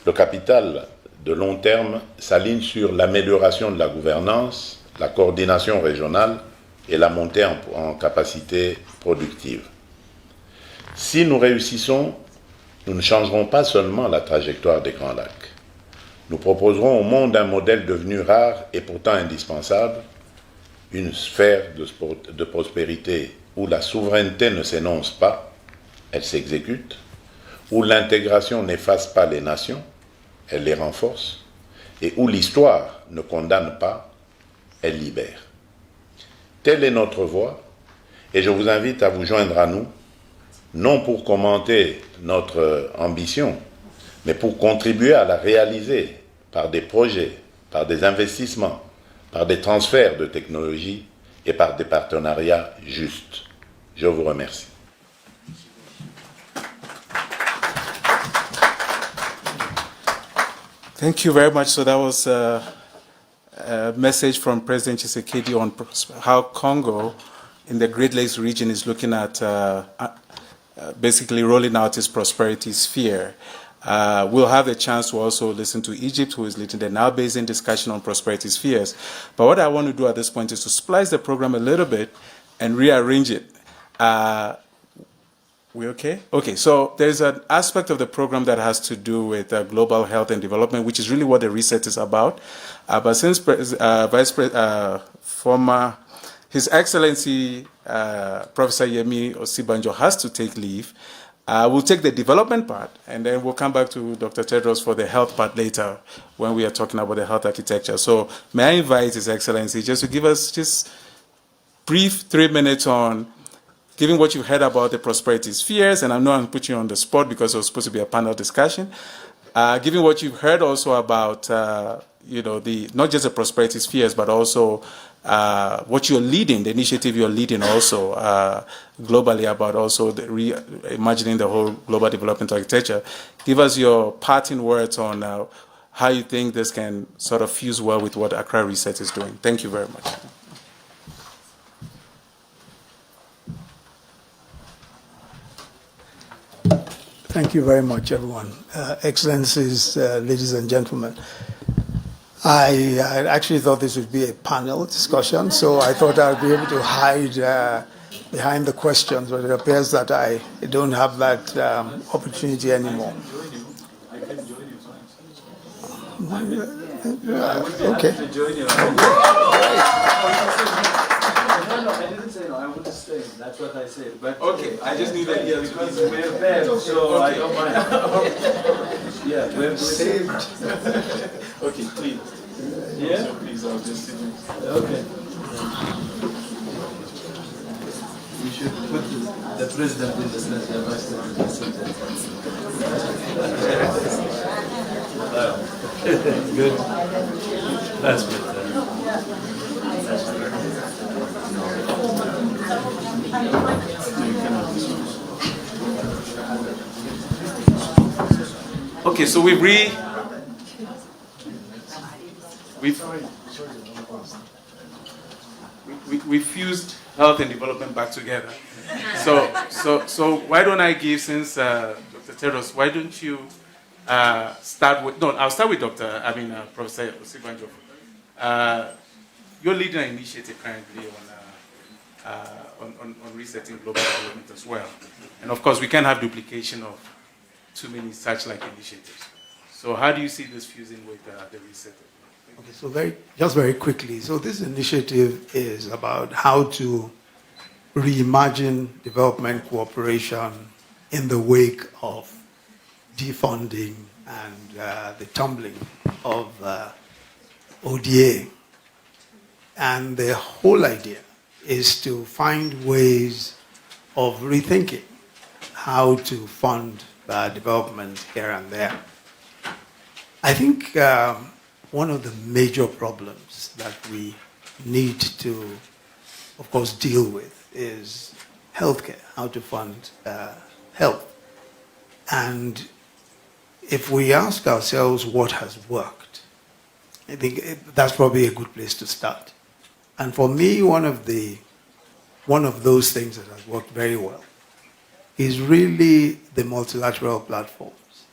le capital de long terme s'aligne sur l'amélioration de la gouvernance, la coordination régionale et la montée en capacité productive. Si nous réussissons, nous ne changerons pas seulement la trajectoire des Grands Lacs. Nous proposerons au monde un modèle devenu rare et pourtant indispensable, une sphère de prospérité où la souveraineté ne s'énonce pas, elle s'exécute, où l'intégration n'efface pas les nations, elle les renforce, et où l'histoire ne condamne pas, elle libère. Telle est notre voie, et je vous invite à vous joindre à nous, non pour commenter notre ambition, mais pour contribuer à la réaliser par des projets, par des investissements, par des transferts de technologies et par des partenariats justes. Je vous remercie. Thank you very much. So that was a message from President Tshisekedi on how Congo in the Great Lakes region is looking at basically rolling out its prosperity sphere. We'll have a chance to also listen to Egypt, who is leading the Now Basin discussion on prosperity spheres. But what I want to do at this point is to splice the program a little bit and rearrange it. We okay? Okay, so there's an aspect of the program that has to do with global health and development, which is really what the reset is about. But since former His Excellency Professor Yemi Osibanjo has to take leave. We'll take the development part, and then we'll come back to Dr. Tedros for the health part later when we are talking about the health architecture. So may I invite His Excellency just to give us just brief 3 minutes on, given what you heard about the prosperity spheres, and I know I'm putting you on the spot because it was supposed to be a panel discussion, given what you've heard also about, not just the prosperity spheres, but also what you're leading, the initiative you're leading also globally about also reimagining the whole global development architecture. Give us your parting words on how you think this can sort of fuse well with what Accra Reset is doing. Thank you very much. Thank you very much, everyone. Excellencies, ladies and gentlemen. I actually thought this would be a panel discussion, so I thought I'd be able to hide behind the questions, but it appears that I don't have that opportunity anymore. Okay. No, I didn't say no. I want to stay. That's what I said. But okay, I just needed here because we're there, so I don't mind. Yeah, we're saved. Okay, please. Yeah. So please, I'll just sit. Okay. We should put the president in the center, vice president. Good. That's good. Okay, so we've fused health and development back together. So why don't I give, since Dr. Tedros, why don't you start with? No, I'll start with Professor Osibanjo. You're leading an initiative currently on resetting global development as well. And of course, we can't have duplication of too many such like initiatives. So how do you see this fusing with the reset? Okay, so very quickly. So this initiative is about how to reimagine development cooperation in the wake of defunding and the tumbling of ODA. And the whole idea is to find ways of rethinking how to fund development here and there. I think one of the major problems that we need to, of course, deal with is healthcare, how to fund health. And if we ask ourselves what has worked, I think that's probably a good place to start. And for me, one of those things that has worked very well is really the multilateral platforms,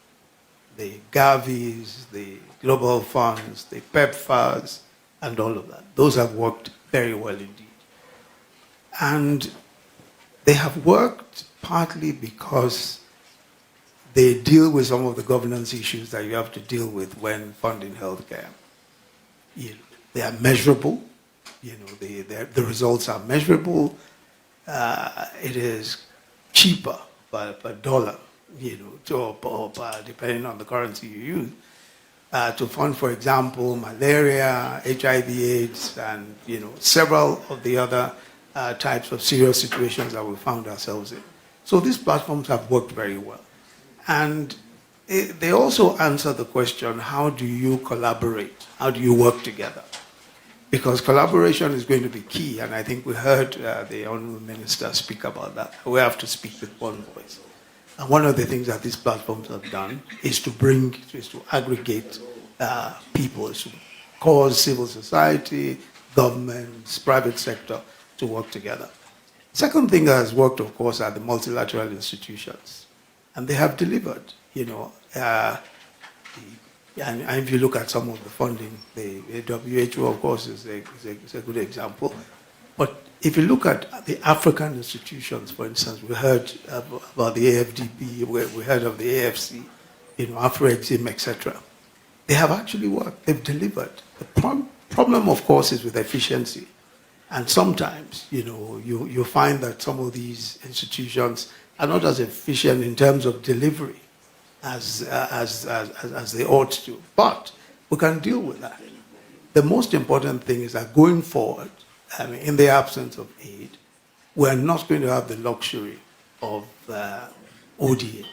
the Gavis, the global funds, the PEPFARs, and all of that. Those have worked very well indeed. And they have worked partly because they deal with some of the governance issues that you have to deal with when funding healthcare. They are measurable. The results are measurable. It is cheaper per dollar, depending on the currency you use, to fund, for example, malaria, HIV/AIDS, and several of the other types of serious situations that we found ourselves in. So these platforms have worked very well, and they also answer the question: how do you collaborate? How do you work together? Because collaboration is going to be key, and I think we heard the Honourable Minister speak about that. We have to speak with one voice. And one of the things that these platforms have done is to aggregate people, to cause civil society, governments, private sector to work together. Second thing that has worked, of course, are the multilateral institutions. And they have delivered, and if you look at some of the funding, the WHO, of course, is a good example. But if you look at the African institutions, for instance, we heard about the AFDB, we heard of the AFC, Afro-Exim, etc. They have actually worked. They've delivered. The problem, of course, is with efficiency. And sometimes, you find that some of these institutions are not as efficient in terms of delivery as they ought to. But we can deal with that. The most important thing is that going forward, in the absence of aid, we're not going to have the luxury of ODA.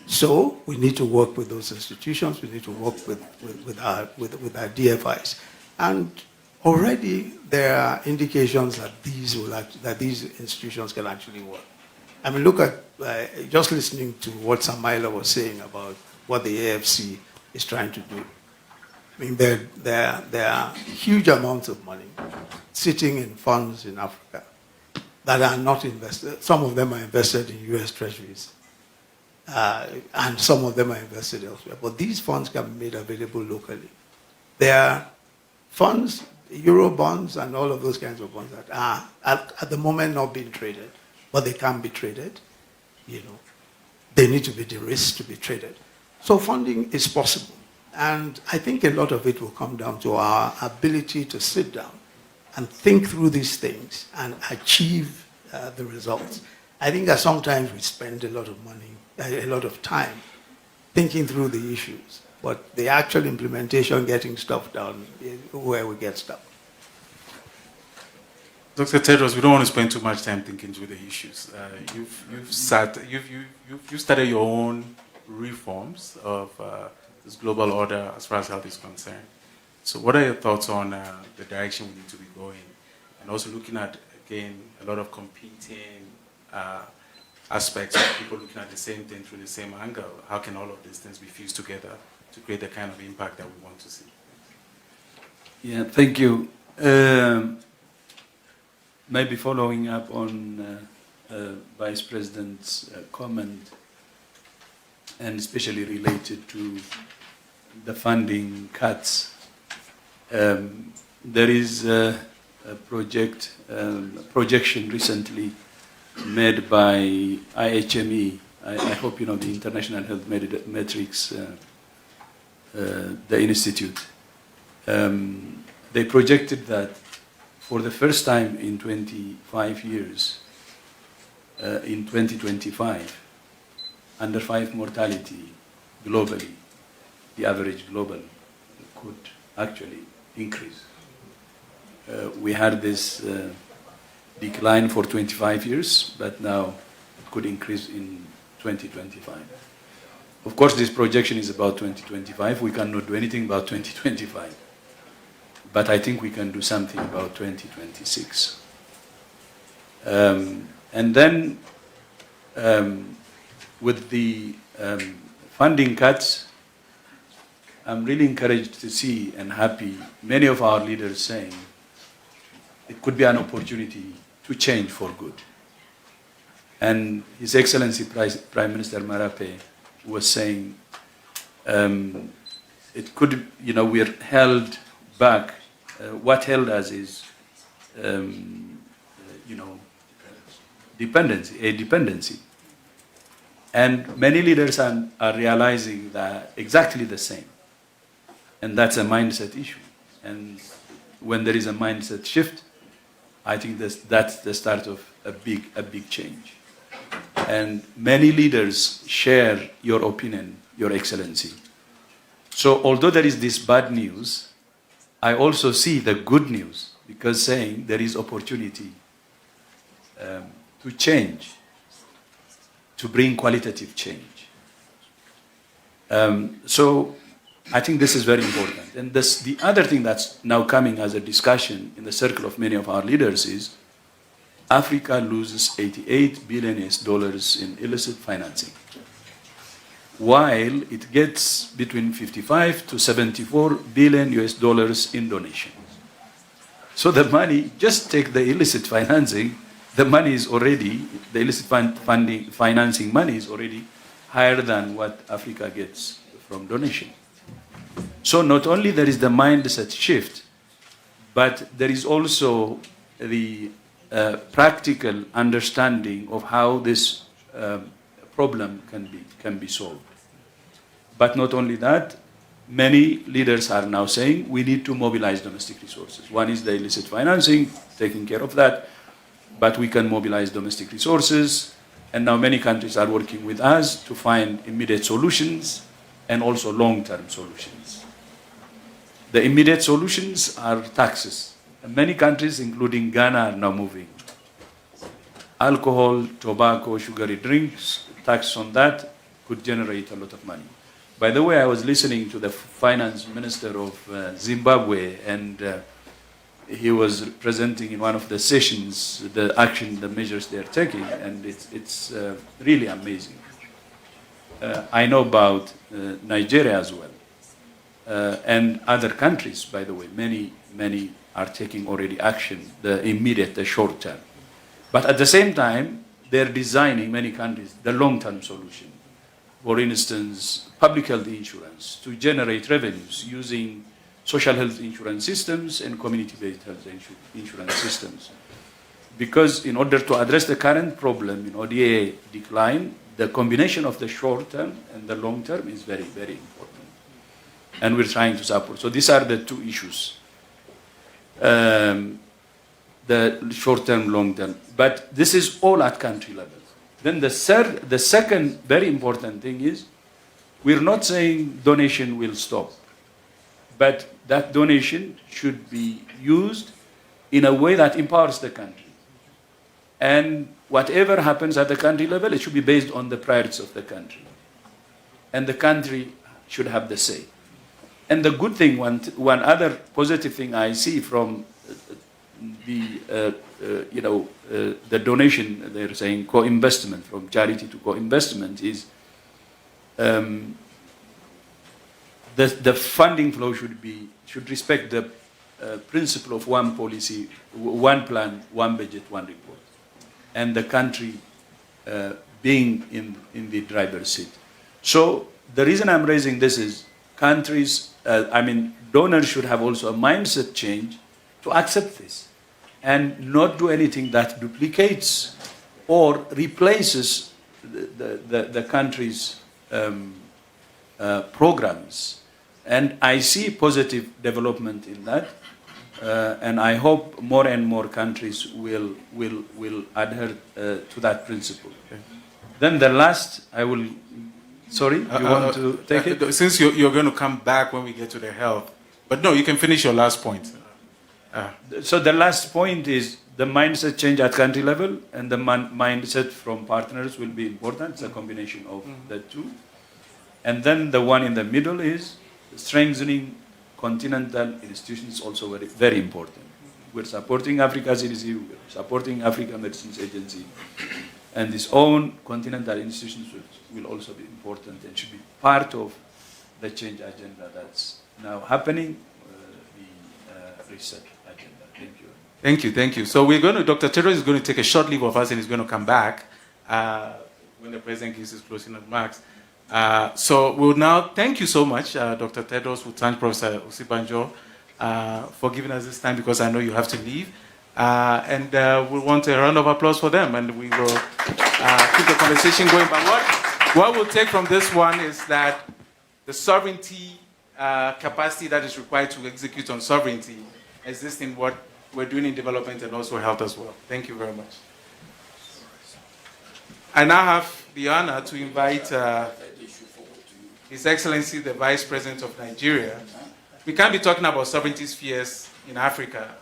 So we need to work with those institutions. We need to work with our DFIs. And already there are indications that these institutions can actually work. I mean, look at, just listening to what Samaila was saying about what the AFC is trying to do. I mean, there are huge amounts of money sitting in funds in Africa that are not invested. Some of them are invested in US treasuries, and some of them are invested elsewhere. But these funds can be made available locally. There are funds, Euro bonds, and all of those kinds of bonds that are at the moment not being traded, but they can be traded. They need to be de-risked to be traded. So funding is possible. And I think a lot of it will come down to our ability to sit down and think through these things and achieve the results. I think that sometimes we spend a lot of money, a lot of time thinking through the issues, but the actual implementation, getting stuff done, is where we get stuck. Dr. Tedros, we don't want to spend too much time thinking through the issues. You've started your own reforms of this global order as far as health is concerned. So what are your thoughts on the direction we need to be going? And also looking at, again, a lot of competing aspects of people looking at the same thing through the same angle. How can all of these things be fused together to create the kind of impact that we want to see? Yeah, thank you. Maybe following up on Vice President's comment, and especially related to the funding cuts. There is a projection recently made by IHME. I hope you know the International Health Metrics, the institute. They projected that for the first time in 25 years, in 2025, under 5 mortality globally, the average global could actually increase. We had this decline for 25 years, but now it could increase in 2025. Of course, this projection is about 2025. We cannot do anything about 2025. But I think we can do something about 2026. And then with the funding cuts, I'm really encouraged to see and happy many of our leaders saying it could be an opportunity to change for good. And His Excellency Prime Minister Marape was saying it could, we're held back. What held us is, dependency. And many leaders are realizing that exactly the same. And that's a mindset issue. And when there is a mindset shift, I think that's the start of a big change. And many leaders share your opinion, Your Excellency. So although there is this bad news, I also see the good news, because saying there is opportunity to change, to bring qualitative change. So I think this is very important. And the other thing that's now coming as a discussion in the circle of many of our leaders is Africa loses $88 billion in illicit financing, while it gets between 55 to 74 billion in donations. So the money, just take the illicit financing, the money is already, the illicit financing money is already higher than what Africa gets from donation. So not only there is the mindset shift, but there is also the practical understanding of how this problem can be solved. But not only that, many leaders are now saying we need to mobilize domestic resources. One is the illicit financing, taking care of that, but we can mobilize domestic resources, and now many countries are working with us to find immediate solutions and also long-term solutions. The immediate solutions are taxes. And many countries, including Ghana, are now moving. Alcohol, tobacco, sugary drinks, tax on that could generate a lot of money. By the way, I was listening to the finance minister of Zimbabwe, and he was presenting in one of the sessions the measures they're taking, and it's really amazing. I know about Nigeria as well, and other countries, by the way. Many are taking already action, the immediate, the short term. But at the same time, they're designing, many countries, the long-term solution. For instance, public health insurance to generate revenues using social health insurance systems and community-based health insurance systems. Because in order to address the current problem in ODA decline, the combination of the short term and the long term is very, very important. And we're trying to support. So these are the two issues. The short term, long term. But this is all at country level. Then the second very important thing is, we're not saying donation will stop, but that donation should be used in a way that empowers the country. And whatever happens at the country level, it should be based on the priorities of the country. And the country should have the say. And the good thing, one other positive thing I see from the donation, they're saying co-investment, from charity to co-investment, is the funding flow should respect the principle of one policy, one plan, one budget, one report, and the country being in the driver's seat. So the reason I'm raising this is donors should have also a mindset change to accept this and not do anything that duplicates or replaces the country's programs. And I see positive development in that, and I hope more and more countries will adhere to that principle. Okay. Then the last, sorry, you want to take it? Since you're going to come back when we get to the health, but no, you can finish your last point. So the last point is the mindset change at country level, and the mindset from partners will be important. It's a combination of the two. And then the one in the middle is strengthening continental institutions, also very, very important. We're supporting Africa CDC, we're supporting Africa Medicines Agency, and this own continental institutions will also be important and should be part of the change agenda that's now happening, the research agenda. Thank you. Thank you. So Dr. Tedros is going to take a short leave of us, and he's going to come back when the President gives his closing remarks. So we'll now thank you so much, Dr. Tedros. We'll thank Professor Osibanjo for giving us this time, because I know you have to leave. And we want a round of applause for them, and we will keep the conversation going. But what we'll take from this one is that the sovereignty capacity that is required to execute on sovereignty exists in what we're doing in development and also health as well. Thank you very much. I now have the honor to invite His Excellency, the Vice President of Nigeria. We can't be talking about sovereignty spheres in Africa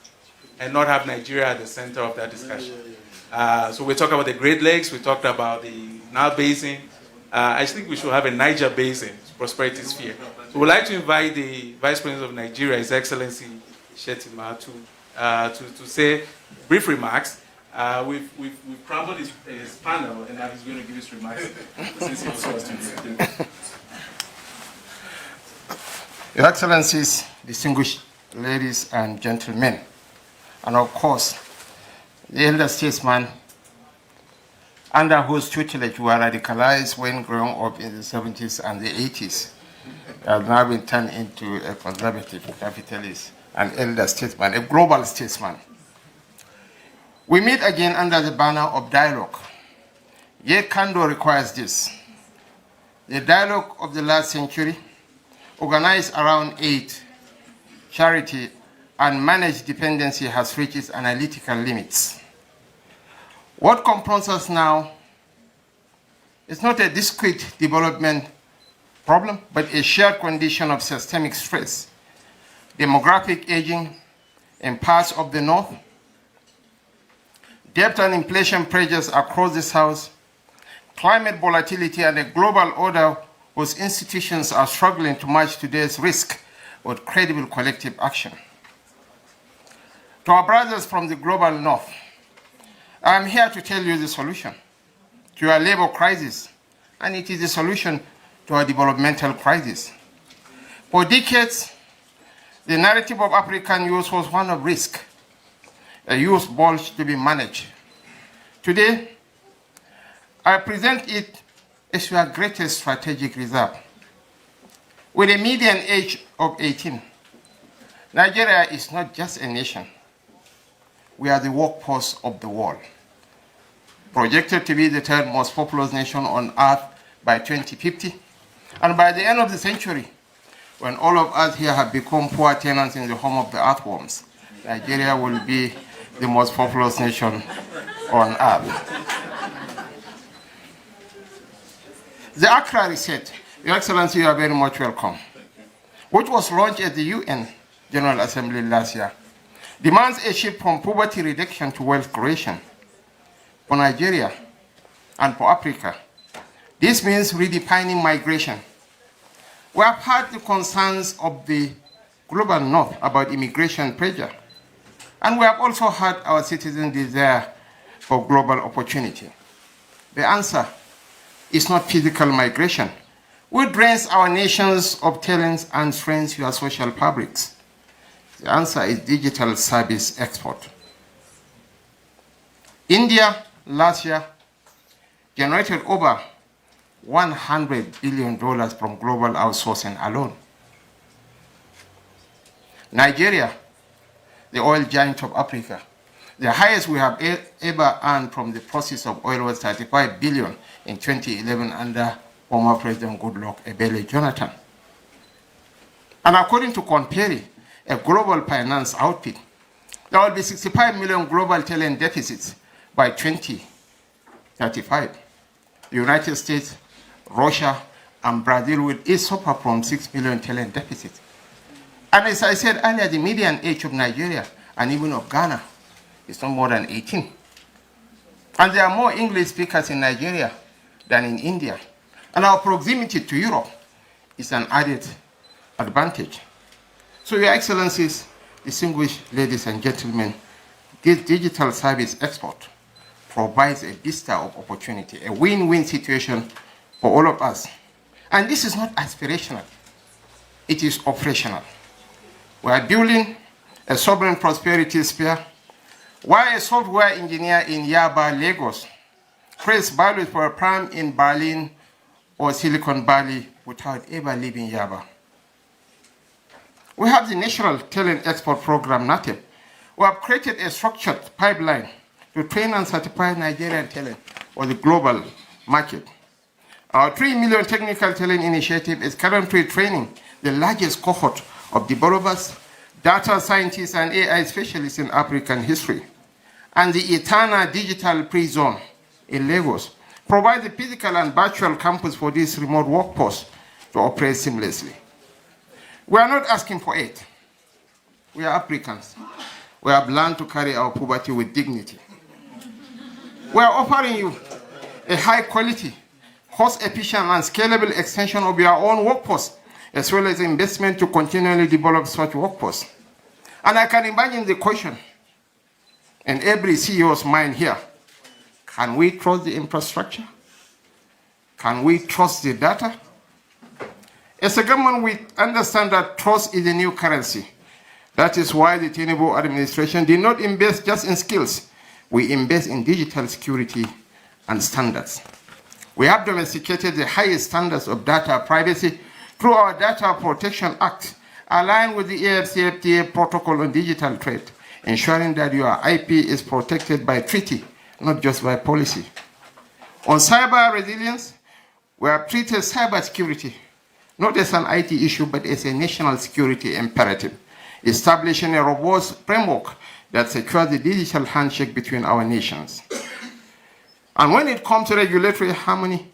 and not have Nigeria at the center of that discussion. So we talked about the Great Lakes, we talked about the Nile Basin. I think we should have a Niger Basin prosperity sphere. So we'd like to invite the Vice President of Nigeria, His Excellency Shetima, to say brief remarks. We've crumbled his panel, and now he's going to give his remarks since he also has to do. Your Excellencies, distinguished ladies and gentlemen, and of course, the elder statesman under whose tutelage we were radicalized when growing up in the 70s and the 80s, has now been turned into a conservative capitalist, an elder statesman, a global statesman. We meet again under the banner of dialogue. Yet candor requires this. The dialogue of the last century, organized around aid, charity, and managed dependency has reached its analytical limits. What confronts us now is not a discrete development problem, but a shared condition of systemic stress, demographic aging in parts of the North, debt and inflation pressures across the South, climate volatility, and a global order whose institutions are struggling to match today's risk with credible collective action. To our brothers from the global North, I am here to tell you the solution to your labor crisis, and it is the solution to our developmental crisis. For decades, the narrative of African youth was one of risk, a youth bulge to be managed. Today, I present it as your greatest strategic reserve. With a median age of 18, Nigeria is not just a nation. We are the workforce of the world, projected to be the third most populous nation on earth by 2050. And by the end of the century, when all of us here have become poor tenants in the home of the earthworms, Nigeria will be the most populous nation on earth. The Accra Reset, Your Excellency, you are very much welcome, which was launched at the UN General Assembly last year, demands a shift from poverty reduction to wealth creation for Nigeria and for Africa. This means redefining migration. We have heard the concerns of the global North about immigration pressure, and we have also heard our citizens' desire for global opportunity. The answer is not physical migration, which drains our nations of talents and strains your social fabrics. The answer is digital service export. India last year generated over $100 billion from global outsourcing alone. Nigeria, the oil giant of Africa, the highest we have ever earned from the process of oil was $35 billion in 2011 under former President Goodluck Ebele Jonathan. And according to Comperi, a global finance outfit, there will be 65 million global talent deficits by 2035. The United States, Russia, and Brazil will each suffer from 6 million talent deficits. And as I said earlier, the median age of Nigeria and even of Ghana is not more than 18. And there are more English speakers in Nigeria than in India. And our proximity to Europe is an added advantage. So, Your Excellencies, distinguished ladies and gentlemen, this digital service export provides a vista of opportunity, a win-win situation for all of us. And this is not aspirational, it is operational. We are building a sovereign prosperity sphere where a software engineer in Yaba, Lagos, Prez values for a prime in Berlin or Silicon Valley without ever leaving Yaba. We have the National Talent Export Program, NATEP. We have created a structured pipeline to train and certify Nigerian talent for the global market. Our 3 million technical talent initiative is currently training the largest cohort of developers, data scientists, and AI specialists in African history. And the Etana Digital Pre-Zone in Lagos provides the physical and virtual campus for this remote workforce to operate seamlessly. We are not asking for aid. We are Africans. We have learned to carry our poverty with dignity. We are offering you a high quality, cost-efficient, and scalable extension of your own workforce, as well as investment to continually develop such workforce. And I can imagine the question in every CEO's mind here: can we trust the infrastructure? Can we trust the data? As a government, we understand that trust is the new currency. That is why the Tinubu administration did not invest just in skills. We invest in digital security and standards. We have domesticated the highest standards of data privacy through our Data Protection Act, aligned with the AFCFTA protocol on digital trade, ensuring that your IP is protected by treaty, not just by policy. On cyber resilience, we have treated cybersecurity not as an IT issue, but as a national security imperative, establishing a robust framework that secures the digital handshake between our nations. And when it comes to regulatory harmony,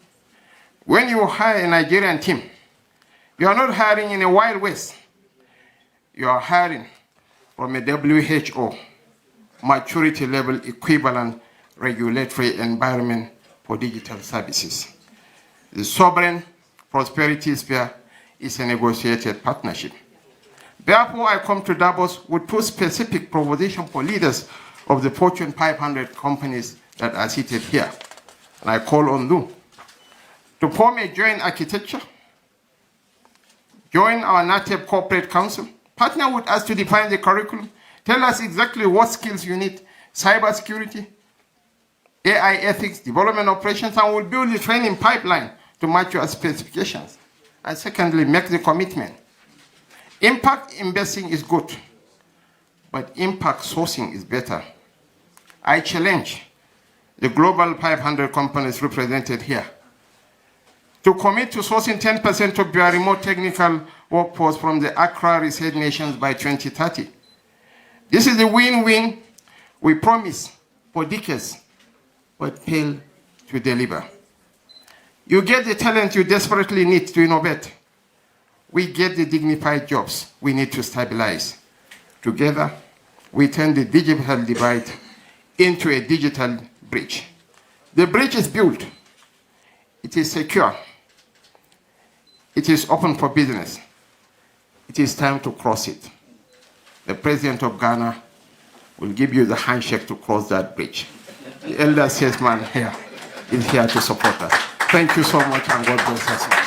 when you hire a Nigerian team, you are not hiring in a Wild West. You are hiring from a WHO maturity level equivalent regulatory environment for digital services. The sovereign prosperity sphere is a negotiated partnership. Therefore, I come to Davos with two specific propositions for leaders of the Fortune 500 companies that are seated here. And I call on you to form a joint architecture, join our NATEP Corporate Council, partner with us to define the curriculum, tell us exactly what skills you need, cybersecurity, AI ethics, development operations, and we'll build the training pipeline to match your specifications. And secondly, make the commitment. Impact investing is good, but impact sourcing is better. I challenge the global 500 companies represented here to commit to sourcing 10% of their remote technical workforce from the Accra research nations by 2030. This is a win-win we promise for decades, but fail to deliver. You get the talent you desperately need to innovate. We get the dignified jobs we need to stabilize. Together, we turn the digital divide into a digital bridge. The bridge is built. It is secure. It is open for business. It is time to cross it. The President of Ghana will give you the handshake to cross that bridge. The elder statesman here is here to support us. Thank you so much, and God bless us all.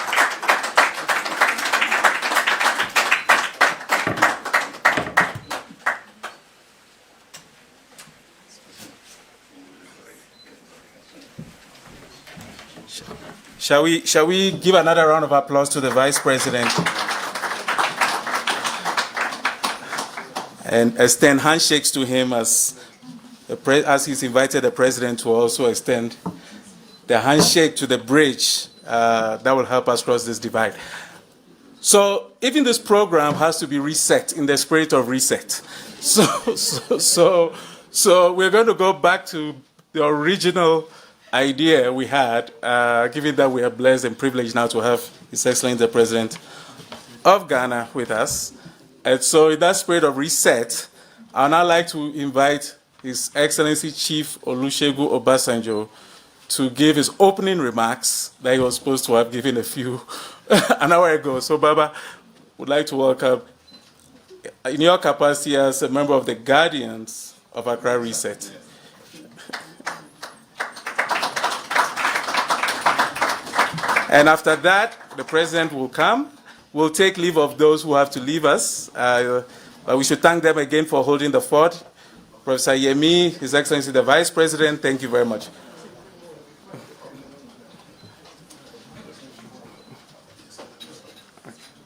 Shall we give another round of applause to the Vice President and extend handshakes to him as he's invited the President to also extend the handshake to the bridge that will help us cross this divide. So even this program has to be reset in the spirit of reset. So we're going to go back to the original idea we had, given that we are blessed and privileged now to have His Excellency the President of Ghana with us. And so in that spirit of reset, I'd now like to invite His Excellency Chief Olusegun Obasanjo to give his opening remarks that he was supposed to have given an hour ago. So Baba, would like to welcome, in your capacity as a member of the Guardians of Accra Reset. And after that, the President will come. We'll take leave of those who have to leave us. But we should thank them again for holding the fort. Professor Yemi, His Excellency the Vice President, thank you very much.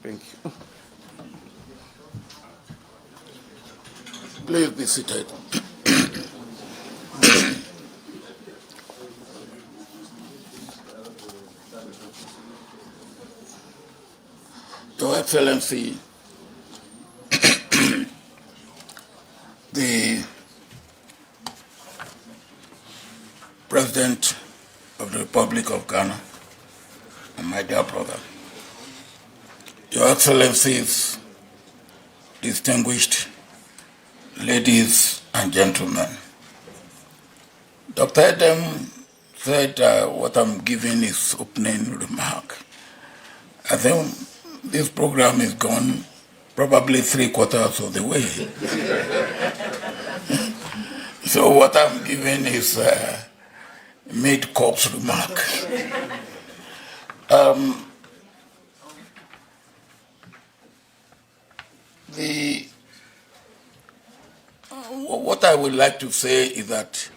Thank you. Please be seated. Your Excellency, the President of the Republic of Ghana, and my dear brother, Your Excellencies, distinguished ladies and gentlemen, Dr. Adam said what I'm giving is opening remark. I think this program is gone probably 3/4 of the way. So what I'm giving is mid-corpse remark. What I would like to say is that,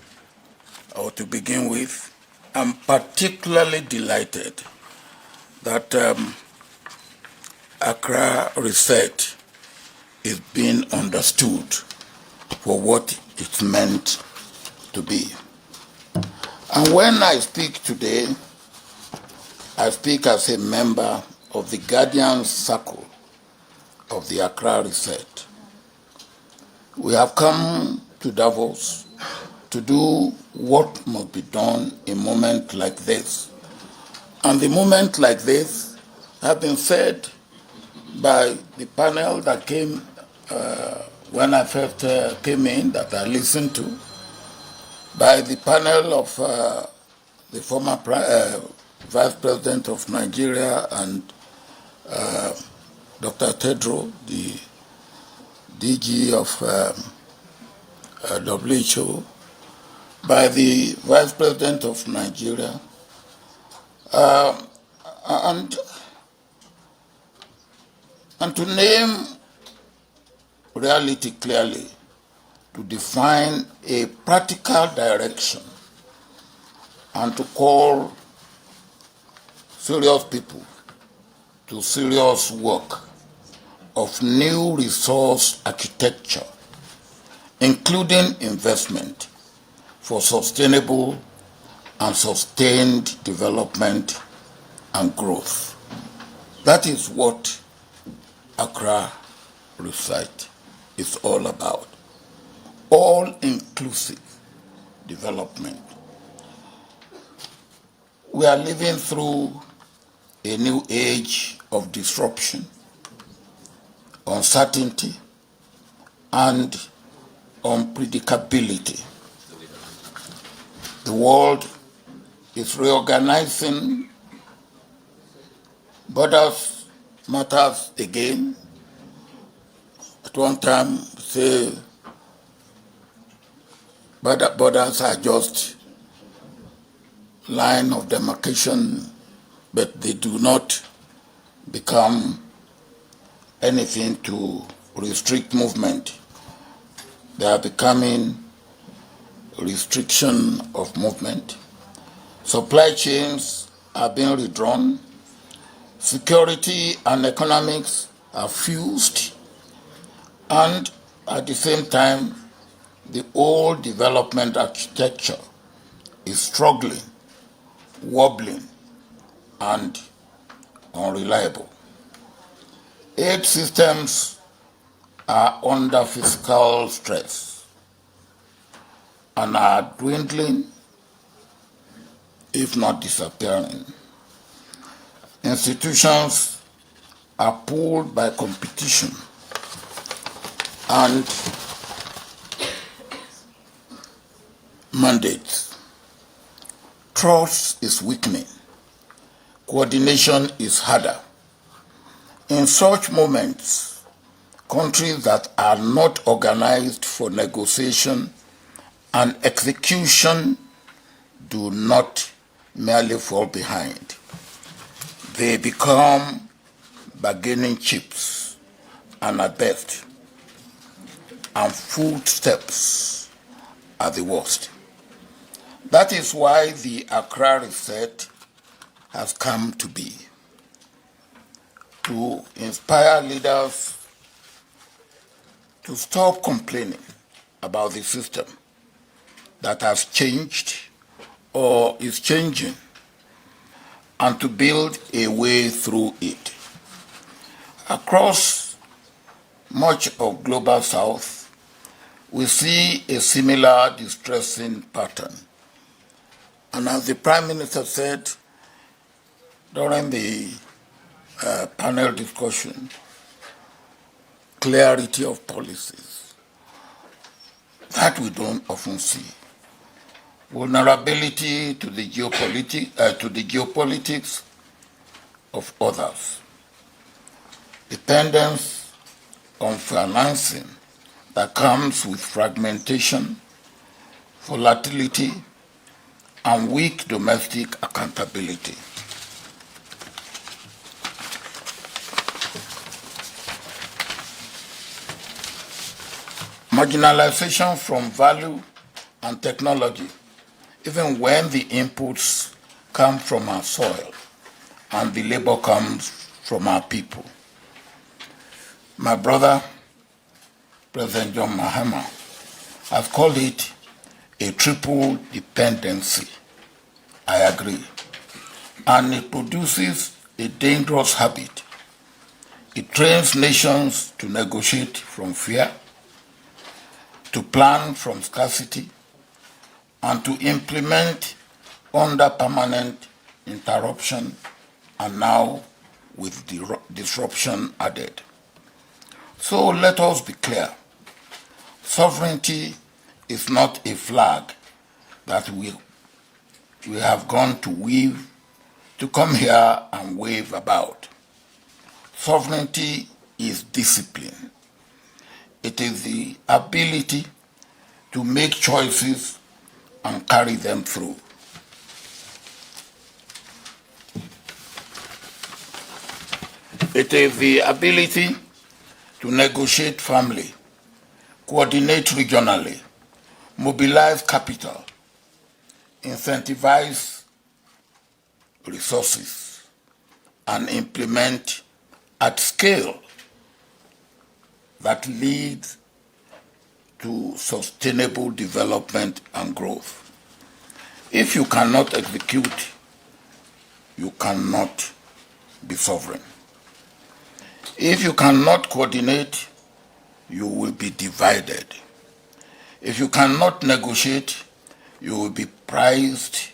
or to begin with, I'm particularly delighted that Accra Research is being understood for what it's meant to be. And when I speak today, I speak as a member of the Guardian Circle of the Accra Reset. We have come to Davos to do what must be done in a moment like this. And the moment like this has been said by the panel that came when I first came in, that I listened to, by the panel of the former Vice President of Nigeria and Dr. Tedro, the DG of WHO, by the Vice President of Nigeria, and to name reality clearly, to define a practical direction, and to call serious people to serious work of new resource architecture, including investment for sustainable and sustained development and growth. That is what Accra Reset is all about. All-inclusive development. We are living through a new age of disruption, uncertainty, and unpredictability. The world is reorganizing. Borders matters again. At one time, say, borders are just line of demarcation, but they do not become anything to restrict movement. They are becoming restriction of movement. Supply chains are being redrawn. Security and economics are fused. And at the same time, the old development architecture is struggling, wobbling, and unreliable. Aid systems are under fiscal stress and are dwindling, if not disappearing. Institutions are pulled by competition and mandates. Trust is weakening. Coordination is harder. In such moments, countries that are not organized for negotiation and execution do not merely fall behind. They become bargaining chips and at best, and footsteps are the worst. That is why the Accra Reset has come to be, to inspire leaders to stop complaining about the system that has changed or is changing, and to build a way through it. Across much of Global South, we see a similar distressing pattern. And as the Prime Minister said during the panel discussion, clarity of policies. That we don't often see. Vulnerability to the geopolitics of others. Dependence on financing that comes with fragmentation, volatility, and weak domestic accountability. Marginalization from value and technology, even when the inputs come from our soil and the labor comes from our people. My brother, President John Mahama, has called it a triple dependency. I agree. And it produces a dangerous habit. It trains nations to negotiate from fear, to plan from scarcity, and to implement under permanent interruption, and now with disruption added. So let us be clear. Sovereignty is not a flag that we have gone to come here and wave about. Sovereignty is discipline. It is the ability to make choices and carry them through. It is the ability to negotiate firmly, coordinate regionally, mobilize capital, incentivize resources, and implement at scale that leads to sustainable development and growth. If you cannot execute, you cannot be sovereign. If you cannot coordinate, you will be divided. If you cannot negotiate, you will be prized,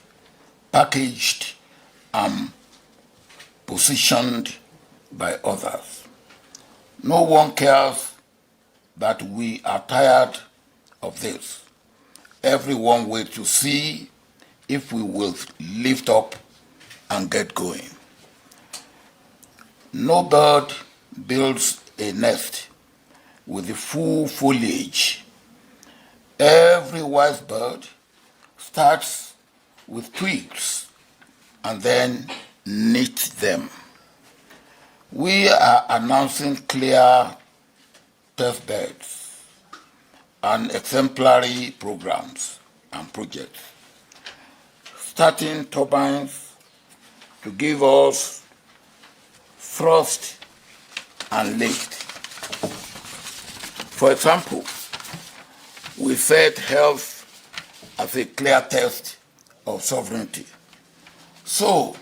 packaged, and positioned by others. No one cares that we are tired of this. Everyone waits to see if we will lift up and get going. No bird builds a nest with the full foliage. Every wise bird starts with twigs and then knits them. We are announcing clear test beds and exemplary programs and projects, starting turbines to give us thrust and lift. For example, we set health as a clear test of sovereignty. So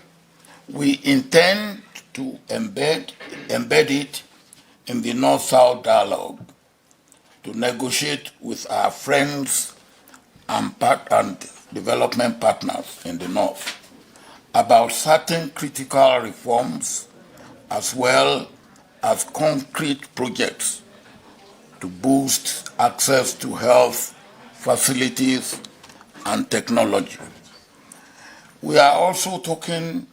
we intend to embed it in the North-South dialogue to negotiate with our friends and development partners in the North about certain critical reforms as well as concrete projects to boost access to health facilities and technology. We are also talking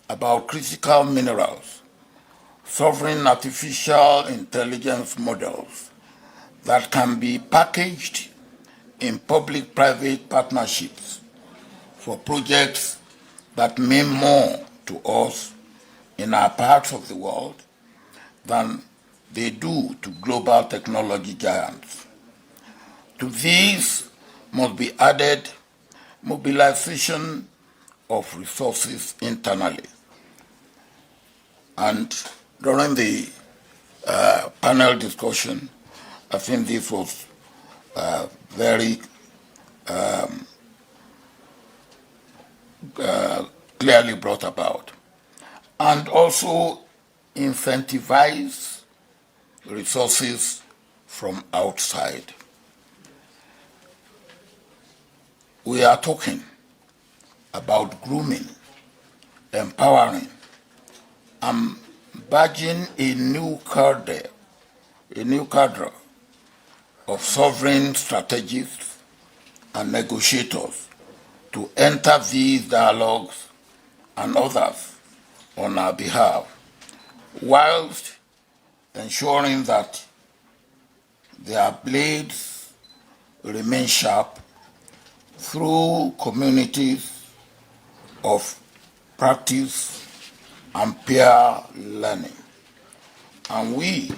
about critical minerals, sovereign artificial intelligence models that can be packaged in public-private partnerships for projects that mean more to us in our parts of the world than they do to global technology giants. To these must be added mobilization of resources internally. And during the panel discussion, I think this was very clearly brought about. And also incentivize resources from outside. We are talking about grooming, empowering, and badging a new cadre of sovereign strategists and negotiators to enter these dialogues and others on our behalf, whilst ensuring that their blades remain sharp through communities of practice and peer learning. And we,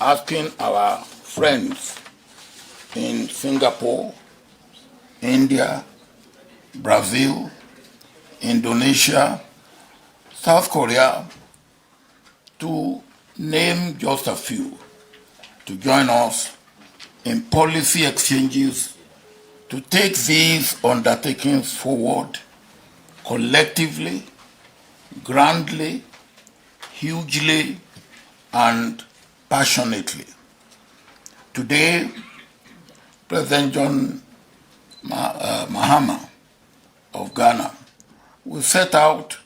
asking our friends in Singapore, India, Brazil, Indonesia, South Korea, to name just a few, to join us in policy exchanges to take these undertakings forward collectively grandly, hugely, and passionately. Today, President John Mahama of Ghana will set out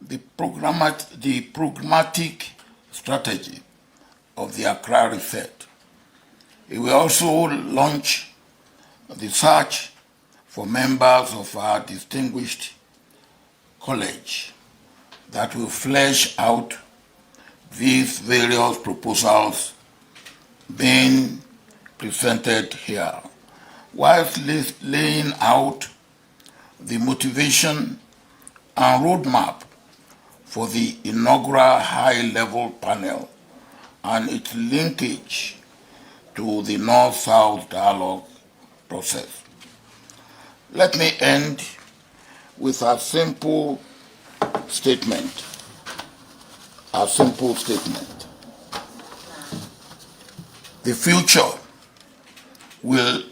the programmatic strategy of the Accra Reset. He will also launch the search for members of our distinguished college that will flesh out these various proposals being presented here, whilst laying out the motivation and roadmap for the inaugural high-level panel and its linkage to the North-South dialogue process. Let me end with a simple statement. The future will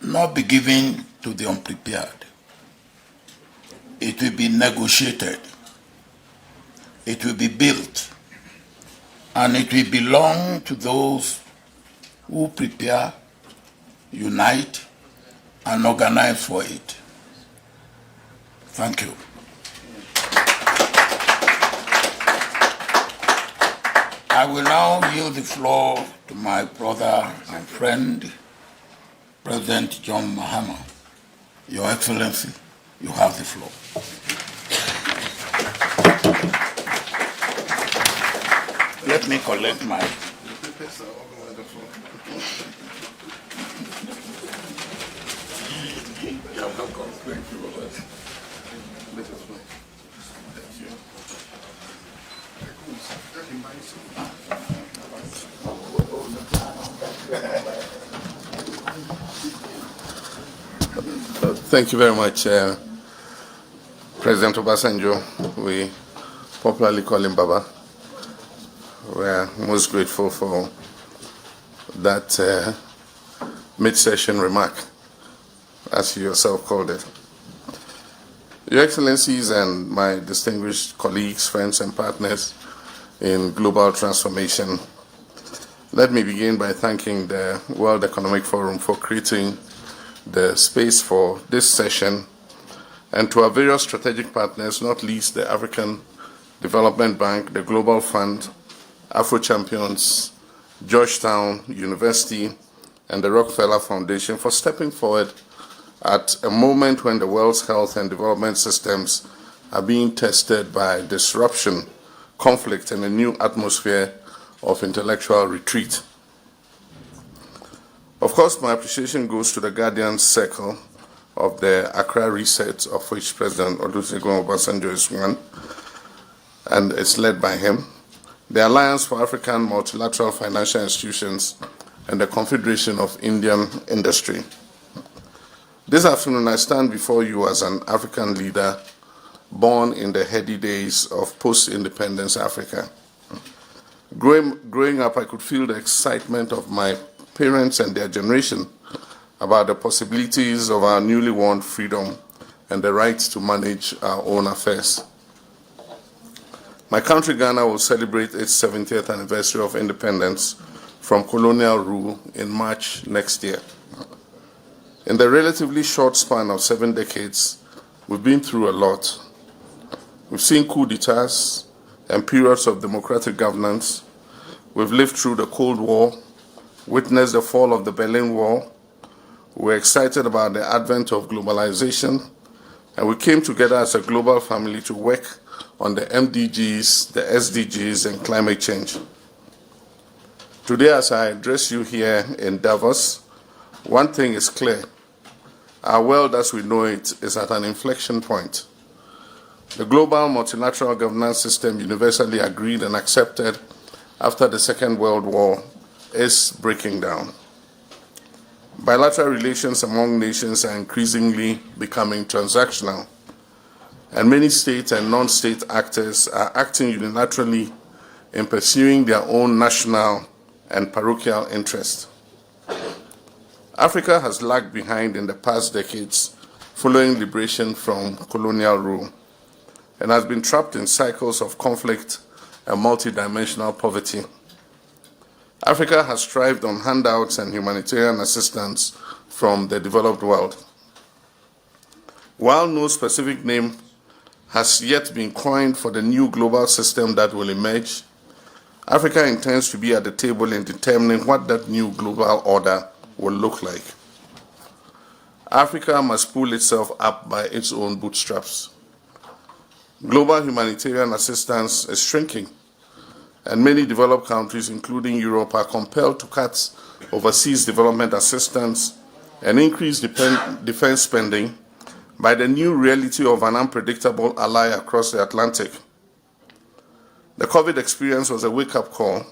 not be given to the unprepared. It will be negotiated. It will be built. And it will belong to those who prepare, unite, and organize for it. Thank you. I will now yield the floor to my brother and friend, President John Mahama. Your Excellency, you have the floor. Let me collect my... Thank you very much, President Obasanjo. We popularly call him Baba. We are most grateful for that mid-session remark, as you yourself called it. Your Excellencies and my distinguished colleagues, friends, and partners in global transformation, let me begin by thanking the World Economic Forum for creating the space for this session, and to our various strategic partners, not least the African Development Bank, the Global Fund, Afro Champions, Georgetown University, and the Rockefeller Foundation for stepping forward at a moment when the world's health and development systems are being tested by disruption, conflict, and a new atmosphere of intellectual retreat. Of course, my appreciation goes to the Guardian Circle of the Accra Reset, of which President Olusegun Obasanjo is one, and it's led by him, the Alliance for African Multilateral Financial Institutions, and the Confederation of Indian Industry. This afternoon, I stand before you as an African leader born in the heady days of post-independence Africa. Growing up, I could feel the excitement of my parents and their generation about the possibilities of our newly won freedom and the right to manage our own affairs. My country, Ghana, will celebrate its 70th anniversary of independence from colonial rule in March next year. In the relatively short span of 7 decades, we've been through a lot. We've seen coups d'etats and periods of democratic governance. We've lived through the Cold War, witnessed the fall of the Berlin Wall. We're excited about the advent of globalization, and we came together as a global family to work on the MDGs, the SDGs, and climate change. Today, as I address you here in Davos, one thing is clear. Our world as we know it is at an inflection point. The global multilateral governance system, universally agreed and accepted after the Second World War, is breaking down. Bilateral relations among nations are increasingly becoming transactional, and many state and non-state actors are acting unilaterally in pursuing their own national and parochial interests. Africa has lagged behind in the past decades following liberation from colonial rule. and has been trapped in cycles of conflict and multidimensional poverty. Africa has thrived on handouts and humanitarian assistance from the developed world. While no specific name has yet been coined for the new global system that will emerge, Africa intends to be at the table in determining what that new global order will look like. Africa must pull itself up by its own bootstraps. Global humanitarian assistance is shrinking, and many developed countries, including Europe, are compelled to cut overseas development assistance and increase defense spending by the new reality of an unpredictable ally across the Atlantic. The COVID experience was a wake-up call.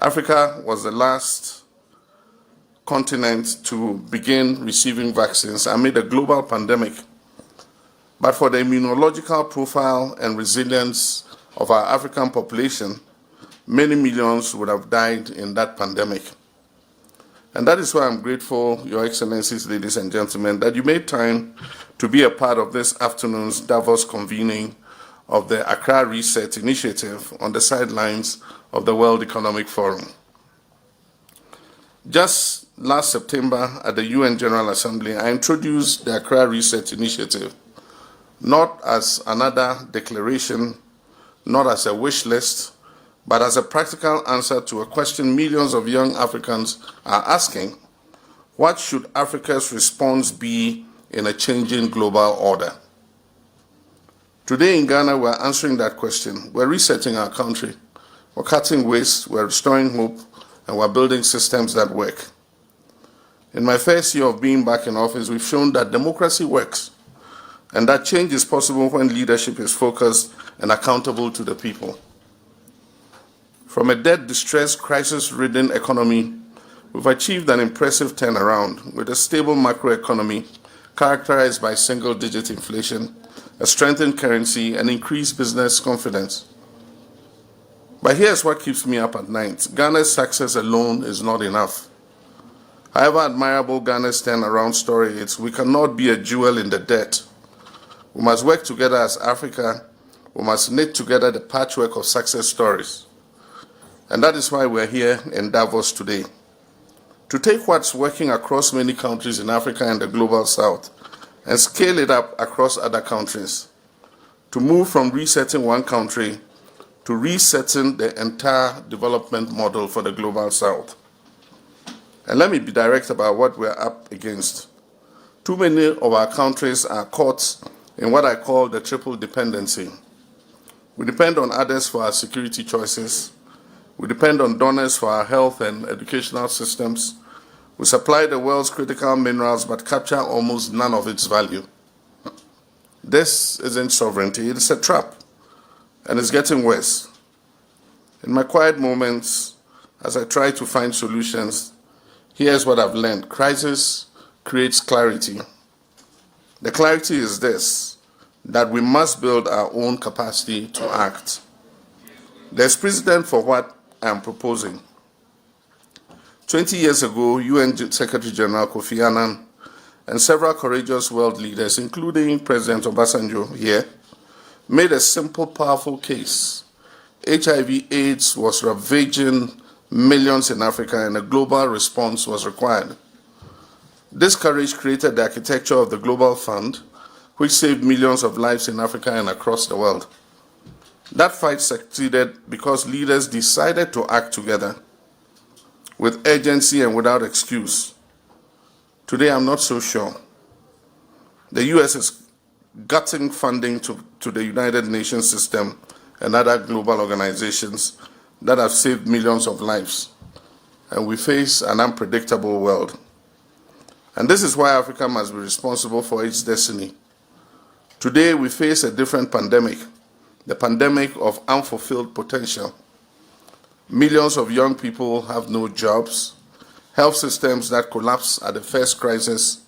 Africa was the last continent to begin receiving vaccines amid a global pandemic. But for the immunological profile and resilience of our African population, many millions would have died in that pandemic. And that is why I'm grateful, Your Excellencies, ladies and gentlemen, that you made time to be a part of this afternoon's Davos convening of the Accra Reset Initiative on the sidelines of the World Economic Forum. Just last September at the UN General Assembly, I introduced the Accra Reset Initiative, not as another declaration, not as a wish list, but as a practical answer to a question millions of young Africans are asking: what should Africa's response be in a changing global order? Today in Ghana, we're answering that question. We're resetting our country. We're cutting waste, we're restoring hope, and we're building systems that work. In my first year of being back in office, we've shown that democracy works, and that change is possible when leadership is focused and accountable to the people. From a debt, distressed, crisis-ridden economy, we've achieved an impressive turnaround with a stable macroeconomy characterized by single-digit inflation, a strengthened currency, and increased business confidence. But here's what keeps me up at night. Ghana's success alone is not enough. However admirable Ghana's turnaround story is, we cannot be a jewel in the dirt. We must work together as Africa. We must knit together the patchwork of success stories. And that is why we're here in Davos today, to take what's working across many countries in Africa and the Global South and scale it up across other countries, to move from resetting one country to resetting the entire development model for the Global South. And let me be direct about what we're up against. Too many of our countries are caught in what I call the triple dependency. We depend on others for our security choices. We depend on donors for our health and educational systems. We supply the world's critical minerals but capture almost none of its value. This isn't sovereignty, it's a trap, and it's getting worse. In my quiet moments, as I try to find solutions, here's what I've learned. Crisis creates clarity. The clarity is this, that we must build our own capacity to act. There's precedent for what I'm proposing. 20 years ago, UN Secretary General Kofi Annan and several courageous world leaders, including President Obasanjo here, made a simple, powerful case. HIV/AIDS was ravaging millions in Africa, and a global response was required. This courage created the architecture of the Global Fund, which saved millions of lives in Africa and across the world. That fight succeeded because leaders decided to act together with urgency and without excuse. Today, I'm not so sure. The US is gutting funding to the United Nations system and other global organizations that have saved millions of lives. And we face an unpredictable world. And this is why Africa must be responsible for its destiny. Today, we face a different pandemic. The pandemic of unfulfilled potential. Millions of young people have no jobs, health systems that collapse at the first crisis,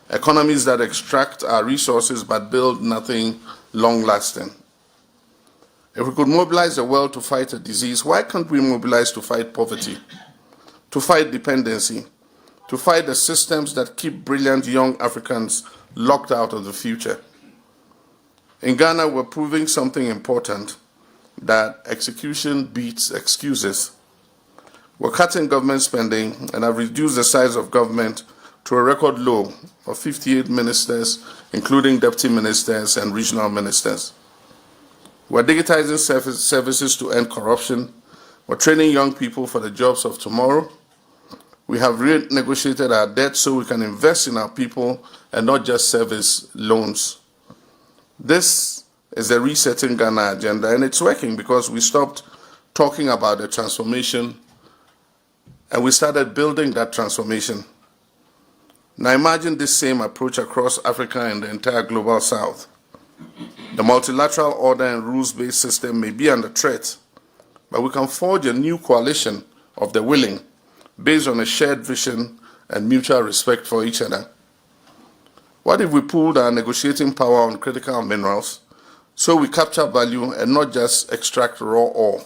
economies that extract our resources but build nothing long-lasting. If we could mobilize the world to fight a disease, why can't we mobilize to fight poverty, to fight dependency, to fight the systems that keep brilliant young Africans locked out of the future? In Ghana, we're proving something important, that execution beats excuses. We're cutting government spending and have reduced the size of government to a record low of 58 ministers, including deputy ministers and regional ministers. We're digitizing services to end corruption. We're training young people for the jobs of tomorrow. We have renegotiated our debt so we can invest in our people and not just service loans. This is the Resetting Ghana agenda, and it's working because we stopped talking about the transformation and we started building that transformation. Now imagine this same approach across Africa and the entire global south. The multilateral order and rules-based system may be under threat, but we can forge a new coalition of the willing based on a shared vision and mutual respect for each other. What if we pooled our negotiating power on critical minerals so we capture value and not just extract raw ore?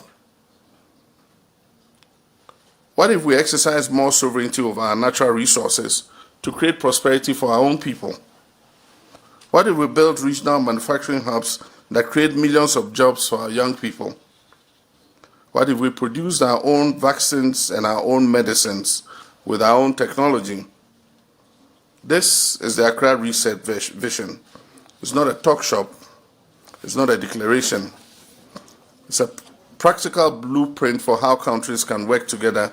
What if we exercise more sovereignty over our natural resources to create prosperity for our own people? What if we build regional manufacturing hubs that create millions of jobs for our young people? What if we produced our own vaccines and our own medicines with our own technology? This is the Accra Reset vision. It's not a talk shop. It's not a declaration. It's a practical blueprint for how countries can work together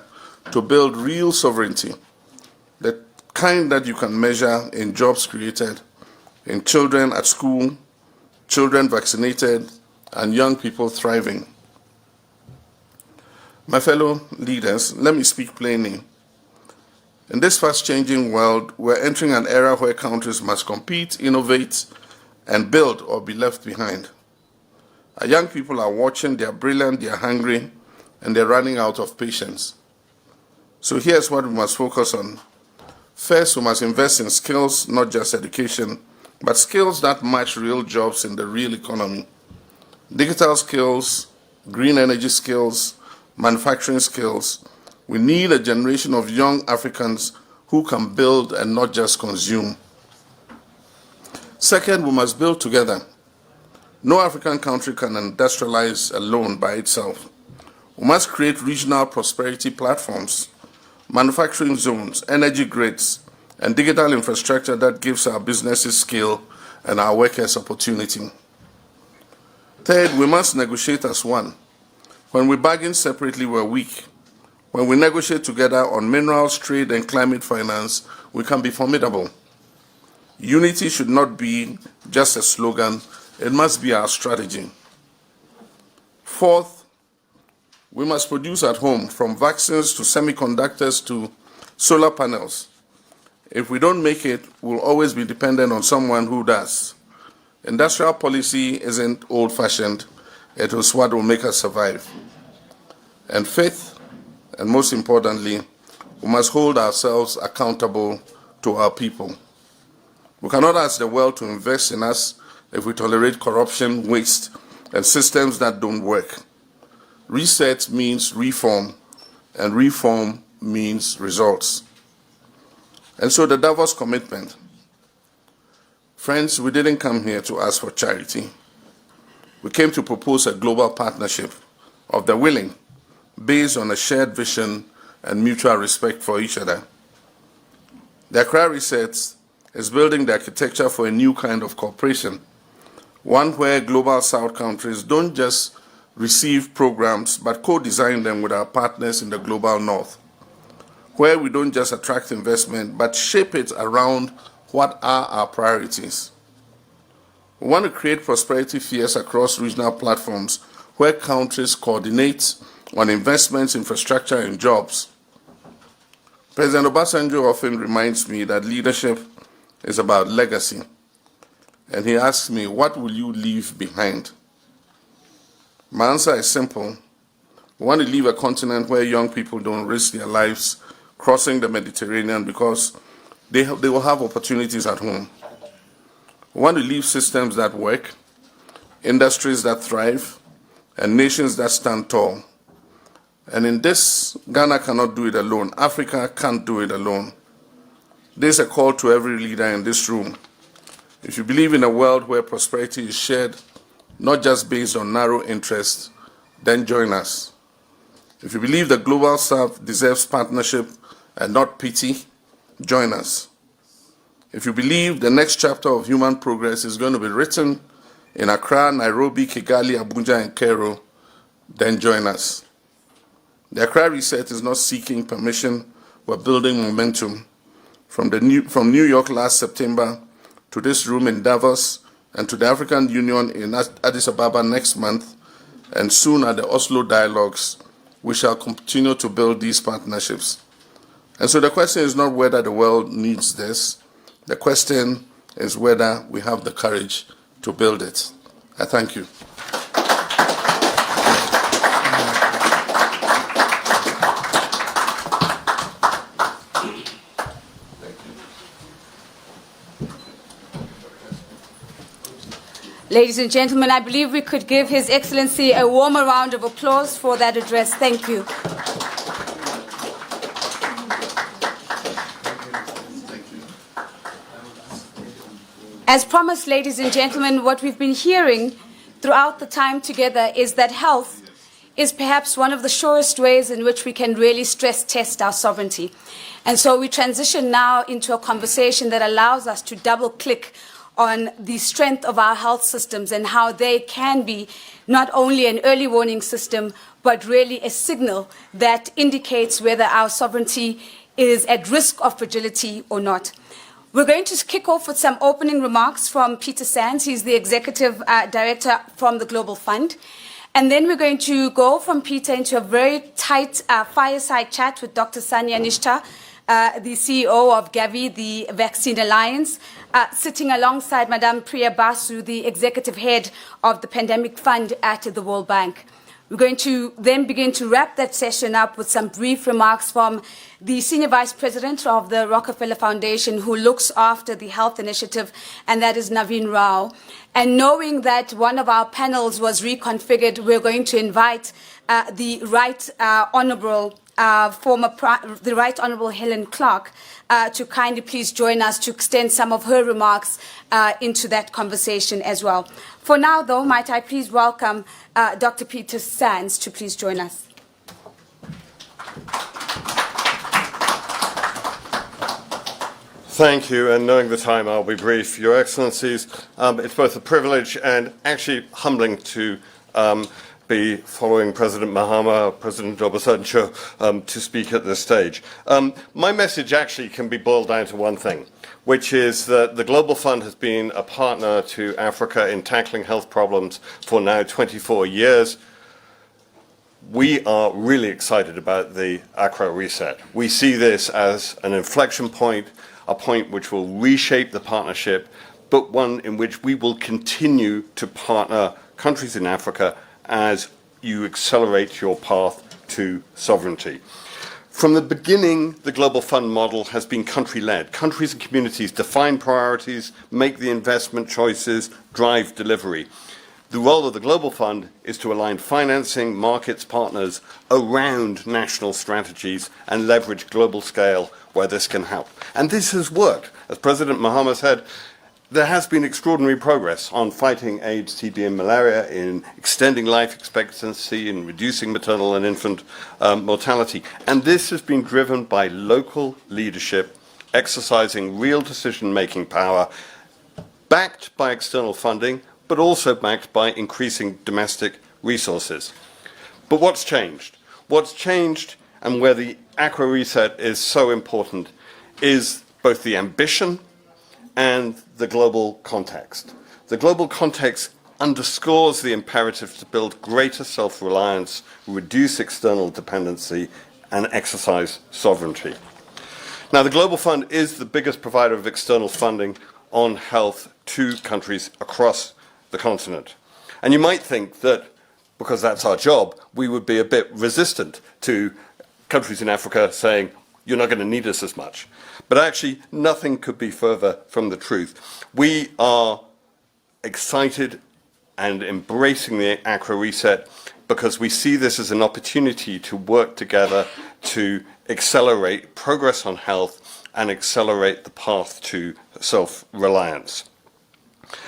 to build real sovereignty, the kind that you can measure in jobs created, in children at school, children vaccinated, and young people thriving. My fellow leaders, let me speak plainly. In this fast-changing world, we're entering an era where countries must compete, innovate, and build or be left behind. Our young people are watching, they're brilliant, they're hungry, and they're running out of patience. So here's what we must focus on. First, we must invest in skills, not just education, but skills that match real jobs in the real economy. Digital skills, green energy skills, manufacturing skills. We need a generation of young Africans who can build and not just consume. Second, we must build together. No African country can industrialize alone by itself. We must create regional prosperity platforms, manufacturing zones, energy grids, and digital infrastructure that gives our businesses skill and our workers opportunity. Third, we must negotiate as one. When we bargain separately, we're weak. When we negotiate together on minerals, trade, and climate finance, we can be formidable. Unity should not be just a slogan, it must be our strategy. Fourth, we must produce at home, from vaccines to semiconductors to solar panels. If we don't make it, we'll always be dependent on someone who does. Industrial policy isn't old-fashioned, it is what will make us survive. And fifth, and most importantly, we must hold ourselves accountable to our people. We cannot ask the world to invest in us if we tolerate corruption, waste, and systems that don't work. Reset means reform, and reform means results. And so the Davos commitment. Friends, we didn't come here to ask for charity. We came to propose a global partnership of the willing, based on a shared vision and mutual respect for each other. The Accra Reset is building the architecture for a new kind of cooperation, one where global South countries don't just receive programs but co-design them with our partners in the global North, where we don't just attract investment but shape it around what are our priorities. We want to create prosperity fears across regional platforms where countries coordinate on investments, infrastructure, and jobs. President Obasanjo often reminds me that leadership is about legacy. And he asks me, what will you leave behind? My answer is simple. We want to leave a continent where young people don't risk their lives crossing the Mediterranean because they will have opportunities at home. We want to leave systems that work, industries that thrive, and nations that stand tall. And in this, Ghana cannot do it alone. Africa can't do it alone. There's a call to every leader in this room. If you believe in a world where prosperity is shared, not just based on narrow interests, then join us. If you believe the Global South deserves partnership and not pity, join us. If you believe the next chapter of human progress is going to be written in Accra, Nairobi, Kigali, Abuja, and Cairo, then join us. The Accra Reset is not seeking permission, we're building momentum. From New York last September to this room in Davos and to the African Union in Addis Ababa next month, and soon at the Oslo Dialogues, we shall continue to build these partnerships. And so the question is not whether the world needs this, the question is whether we have the courage to build it. I thank you. Ladies and gentlemen, I believe we could give His Excellency a warmer round of applause for that address. Thank you. As promised, ladies and gentlemen, what we've been hearing throughout the time together is that health is perhaps one of the surest ways in which we can really stress test our sovereignty. And so we transition now into a conversation that allows us to double click on the strength of our health systems and how they can be not only an early warning system, but really a signal that indicates whether our sovereignty is at risk of fragility or not. We're going to kick off with some opening remarks from Peter Sands. He's the Executive Director from the Global Fund. And then we're going to go from Peter into a very tight fireside chat with Dr. Sanya Nishta, the CEO of Gavi, the Vaccine Alliance, sitting alongside Madame Priya Basu, the Executive Head of the Pandemic Fund at the World Bank. We're going to then begin to wrap that session up with some brief remarks from the Senior Vice President of the Rockefeller Foundation, who looks after the health initiative, and that is Naveen Rao. And knowing that one of our panels was reconfigured, we're going to invite the Right Honourable the Right Honourable Helen Clark to kindly please join us to extend some of her remarks into that conversation as well. For now, though, might I please welcome Dr. Peter Sands to please join us. Thank you, and knowing the time, I'll be brief. Your Excellencies, it's both a privilege and actually humbling to be following President Mahama, President Obasanjo, to speak at this stage. My message actually can be boiled down to one thing, which is that the Global Fund has been a partner to Africa in tackling health problems for now 24 years. We are really excited about the Accra Reset. We see this as an inflection point, a point which will reshape the partnership, but one in which we will continue to partner countries in Africa as you accelerate your path to sovereignty. From the beginning, the Global Fund model has been country-led. Countries and communities define priorities, make the investment choices, drive delivery. The role of the Global Fund is to align financing, markets, partners around national strategies and leverage global scale where this can help. And this has worked. As President Mahama said, there has been extraordinary progress on fighting AIDS, TB, and malaria, in extending life expectancy, in reducing maternal and infant mortality. And this has been driven by local leadership, exercising real decision-making power, backed by external funding, but also backed by increasing domestic resources. But what's changed? What's changed, and where the Accra Reset is so important, is both the ambition and the global context. The global context underscores the imperative to build greater self-reliance, reduce external dependency, and exercise sovereignty. Now, the Global Fund is the biggest provider of external funding on health to countries across the continent. And you might think that, because that's our job, we would be a bit resistant to countries in Africa saying, you're not going to need us as much. But actually, nothing could be further from the truth. We are excited and embracing the Accra Reset because we see this as an opportunity to work together to accelerate progress on health and accelerate the path to self-reliance.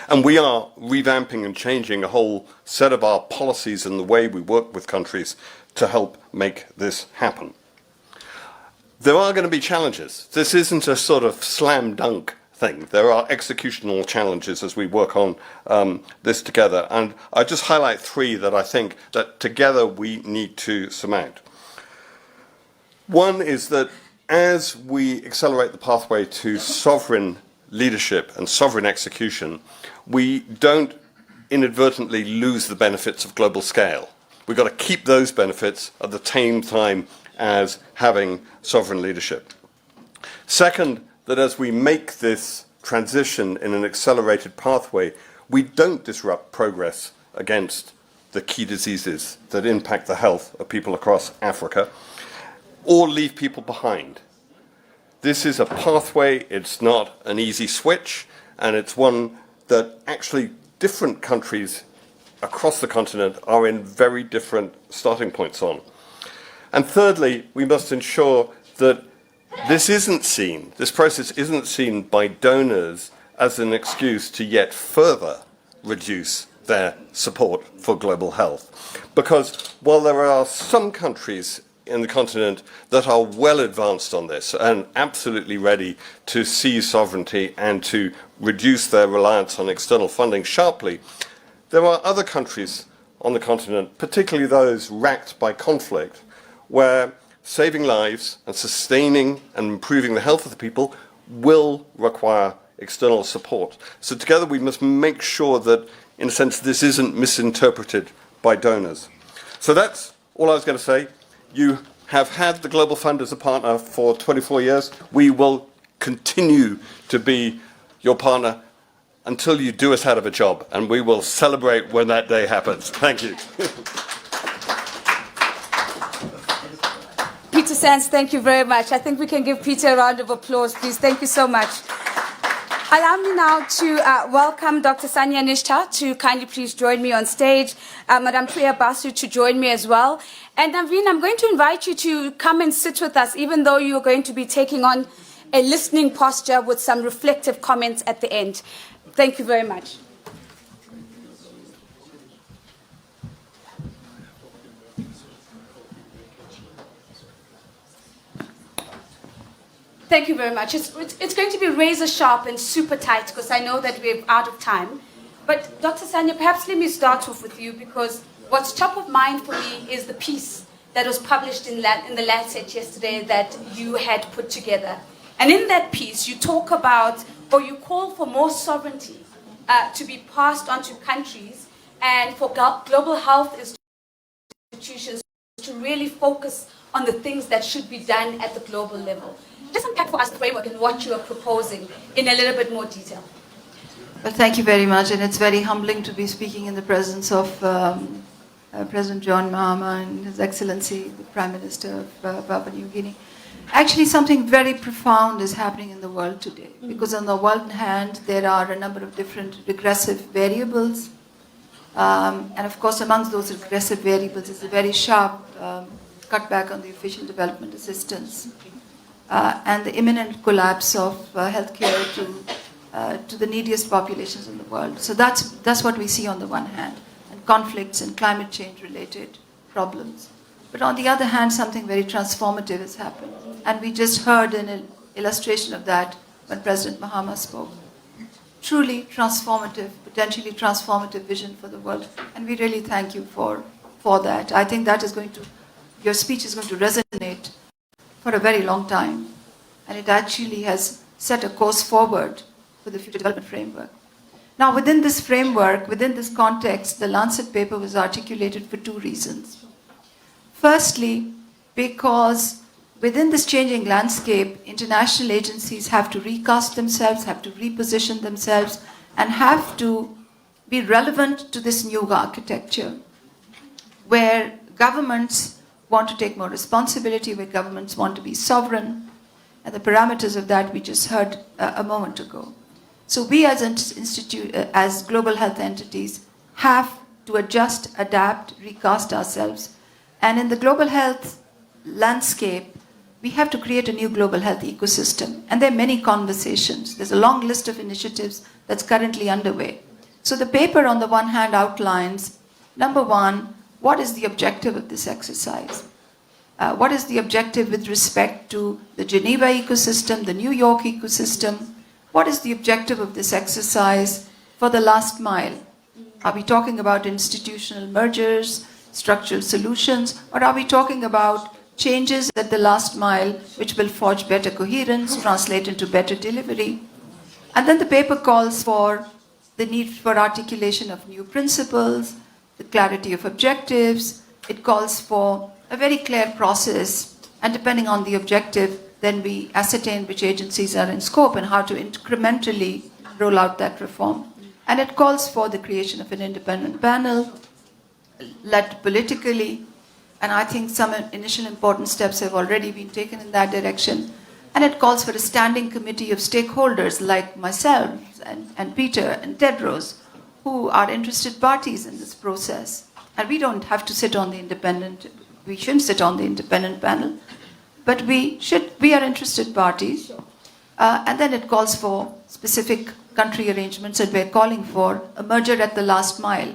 And we are revamping and changing a whole set of our policies and the way we work with countries to help make this happen. There are going to be challenges. This isn't a sort of slam dunk thing. There are executional challenges as we work on this together. And I just highlight three that I think that together we need to surmount. One is that as we accelerate the pathway to sovereign leadership and sovereign execution, we don't inadvertently lose the benefits of global scale. We've got to keep those benefits at the same time as having sovereign leadership. Second, that as we make this transition in an accelerated pathway, we don't disrupt progress against the key diseases that impact the health of people across Africa, or leave people behind. This is a pathway, it's not an easy switch, and it's one that actually different countries across the continent are in very different starting points on. And thirdly, we must ensure that this process isn't seen by donors as an excuse to yet further reduce their support for global health. Because while there are some countries in the continent that are well advanced on this and absolutely ready to seize sovereignty and to reduce their reliance on external funding sharply, there are other countries on the continent, particularly those racked by conflict, where saving lives and sustaining and improving the health of the people will require external support. So together we must make sure that, in a sense, this isn't misinterpreted by donors. So that's all I was going to say. You have had the Global Fund as a partner for 24 years. We will continue to be your partner until you do us out of a job, and we will celebrate when that day happens. Thank you. Peter Sands, thank you very much. I think we can give Peter a round of applause, please. Thank you so much. Allow me now to welcome Dr. Sanya Nishta to kindly please join me on stage, Madam Priya Basu to join me as well. And Naveen, I'm going to invite you to come and sit with us, even though you're going to be taking on a listening posture with some reflective comments at the end. Thank you very much. Thank you very much. It's going to be razor sharp and super tight because I know that we're out of time. But Dr. Sanya, perhaps let me start off with you, because what's top of mind for me is the piece that was published in the Lancet yesterday that you had put together. And in that piece, you talk about, or you call for more sovereignty to be passed on to countries and for global health institutions to really focus on the things that should be done at the global level. Just unpack for us the framework and what you are proposing in a little bit more detail. Well, thank you very much, and it's very humbling to be speaking in the presence of President John Mahama and His Excellency, the Prime Minister of Papua New Guinea. Actually, something very profound is happening in the world today, because on the one hand, there are a number of different regressive variables, and of course, amongst those regressive variables is a very sharp cutback on the official development assistance. And the imminent collapse of healthcare to the neediest populations in the world. So that's what we see on the one hand, and conflicts and climate change related problems. But on the other hand, something very transformative has happened. And we just heard an illustration of that when President Mahama spoke. Truly transformative, potentially transformative vision for the world. And we really thank you for that. I think that is your speech is going to resonate for a very long time, and it actually has set a course forward for the future development framework. Now, within this framework, within this context, the Lancet paper was articulated for two reasons. Firstly, because within this changing landscape, international agencies have to recast themselves, have to reposition themselves, and have to be relevant to this new architecture, where governments want to take more responsibility, where governments want to be sovereign, and the parameters of that we just heard a moment ago. So we as an institute, as global health entities, have to adjust, adapt, recast ourselves. And in the global health landscape, we have to create a new global health ecosystem. And there are many conversations. There's a long list of initiatives that's currently underway. So the paper on the one hand outlines, number one, what is the objective of this exercise? What is the objective with respect to the Geneva ecosystem, the New York ecosystem? What is the objective of this exercise for the last mile? Are we talking about institutional mergers, structural solutions, or are we talking about changes at the last mile which will forge better coherence, translate into better delivery? And then the paper calls for the need for articulation of new principles, the clarity of objectives. It calls for a very clear process, and depending on the objective, then we ascertain which agencies are in scope and how to incrementally roll out that reform. And it calls for the creation of an independent panel, led politically, and I think some initial important steps have already been taken in that direction. And it calls for a standing committee of stakeholders like myself and Peter and Tedros, who are interested parties in this process. And we don't have to sit on the independent, we shouldn't sit on the independent panel, but we are interested parties. And then it calls for specific country arrangements, and we're calling for a merger at the last mile.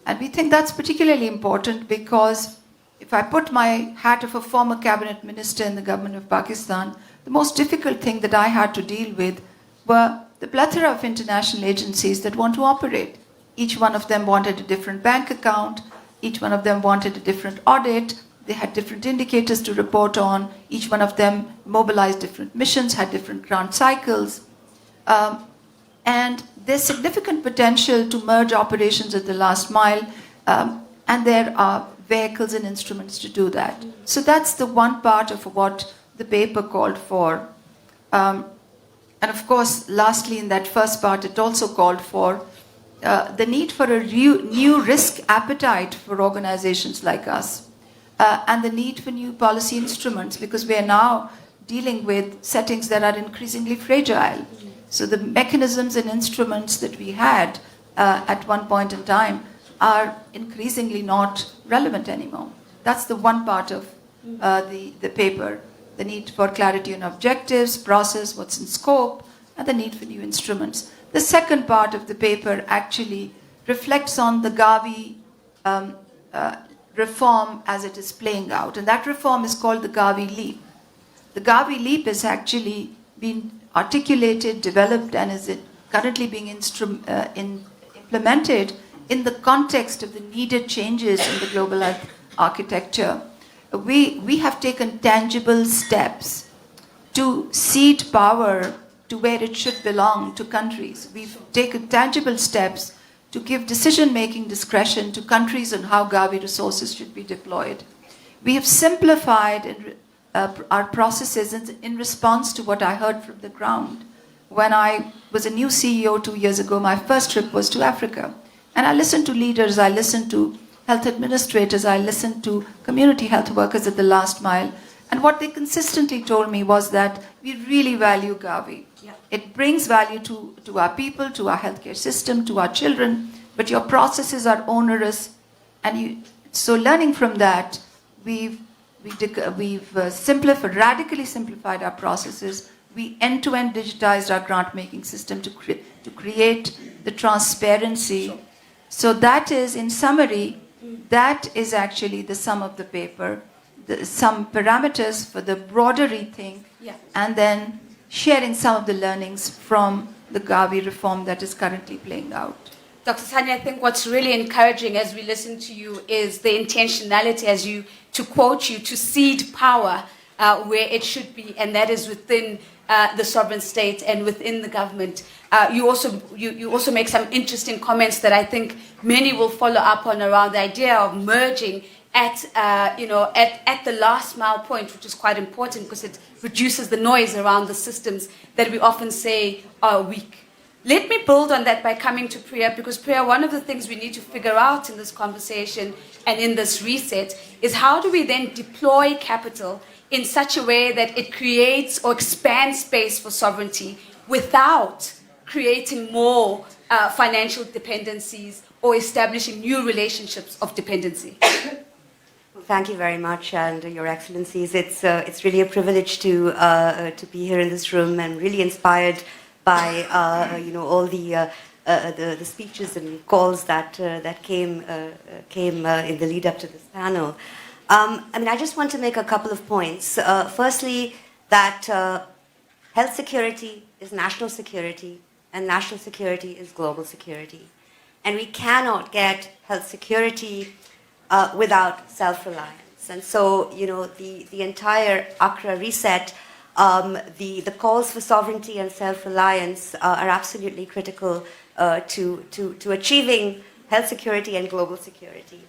And we think that's particularly important because if I put my hat of a former cabinet minister in the government of Pakistan, the most difficult thing that I had to deal with were the plethora of international agencies that want to operate. Each one of them wanted a different bank account. Each one of them wanted a different audit. They had different indicators to report on. Each one of them mobilized different missions, had different grant cycles. And there's significant potential to merge operations at the last mile, and there are vehicles and instruments to do that. So that's the one part of what the paper called for. And of course, lastly, in that first part, it also called for the need for a new risk appetite for organizations like us, and the need for new policy instruments, because we are now dealing with settings that are increasingly fragile. So the mechanisms and instruments that we had at one point in time are increasingly not relevant anymore. That's the one part of the paper, the need for clarity on objectives, process, what's in scope, and the need for new instruments. The second part of the paper actually reflects on the Gavi reform as it is playing out, and that reform is called the Gavi Leap. The Gavi Leap has actually been articulated, developed, and is currently being implemented in the context of the needed changes in the global health architecture. We have taken tangible steps to cede power to where it should belong, to countries. We've taken tangible steps to give decision-making discretion to countries on how Gavi resources should be deployed. We have simplified our processes in response to what I heard from the ground. When I was a new CEO 2 years ago, my first trip was to Africa. And I listened to leaders, I listened to health administrators, I listened to community health workers at the last mile. And what they consistently told me was that we really value Gavi. Yeah. It brings value to our people, to our healthcare system, to our children, but your processes are onerous. And so learning from that, we've radically simplified our processes. We end-to-end digitized our grant-making system to create the transparency. So that is, in summary, that is actually the sum of the paper, some parameters for the broader rethink, and then sharing some of the learnings from the Gavi reform that is currently playing out. Dr. Tanya, I think what's really encouraging as we listen to you is the intentionality, to quote you, to cede power where it should be, and that is within the sovereign state and within the government. You also make some interesting comments that I think many will follow up on around the idea of merging at the last mile point, which is quite important because it reduces the noise around the systems that we often say are weak. Let me build on that by coming to Priya, because Priya, one of the things we need to figure out in this conversation and in this reset is how do we then deploy capital in such a way that it creates or expands space for sovereignty without creating more financial dependencies or establishing new relationships of dependency. Thank you very much, and Your Excellencies. It's really a privilege to be here in this room and really inspired by all the speeches and calls that came in the lead up to this panel. I just want to make a couple of points. Firstly, that health security is national security, and national security is global security. And we cannot get health security without self-reliance. And so, the entire Accra reset, the calls for sovereignty and self-reliance are absolutely critical to achieving health security and global security.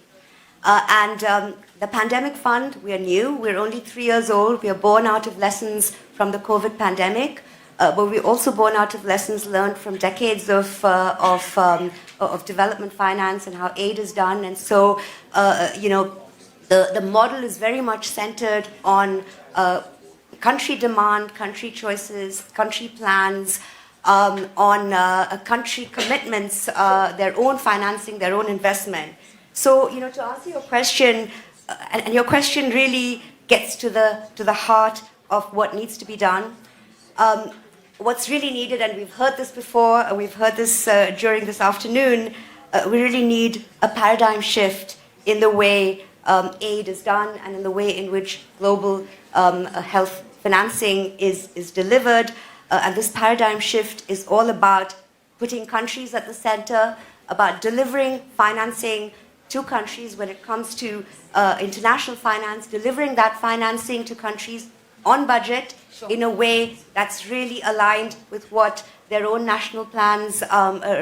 The pandemic fund, we are new, we're only 3 years old, we are born out of lessons from the COVID pandemic, but we're also born out of lessons learned from decades of development finance and how aid is done. And so, the model is very much centered on country demand, country choices, country plans, on country commitments, their own financing, their own investment. So, to answer your question, and your question really gets to the heart of what needs to be done. What's really needed, and we've heard this before, we've heard this during this afternoon, we really need a paradigm shift in the way aid is done and in the way in which global health financing is delivered. And this paradigm shift is all about putting countries at the center, about delivering financing to countries when it comes to international finance, delivering that financing to countries on budget in a way that's really aligned with what their own national plans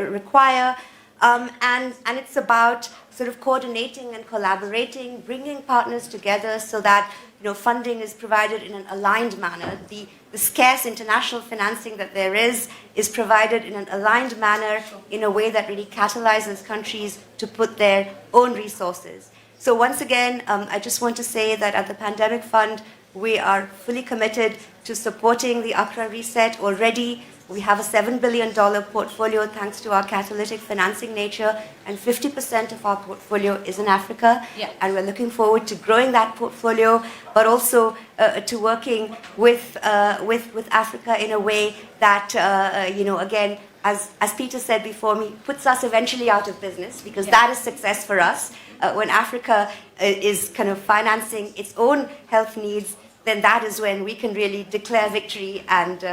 require. And it's about sort of coordinating and collaborating, bringing partners together so that funding is provided in an aligned manner. The scarce international financing that there is provided in an aligned manner in a way that really catalyzes countries to put their own resources. So once again, I just want to say that at the Pandemic Fund, we are fully committed to supporting the Accra reset. Already, we have a $7 billion portfolio thanks to our catalytic financing nature, and 50% of our portfolio is in Africa. Yeah. And we're looking forward to growing that portfolio, but also to working with Africa in a way that, again, as Peter said before me, puts us eventually out of business, because that is success for us. When Africa is kind of financing its own health needs, then that is when we can really declare victory and,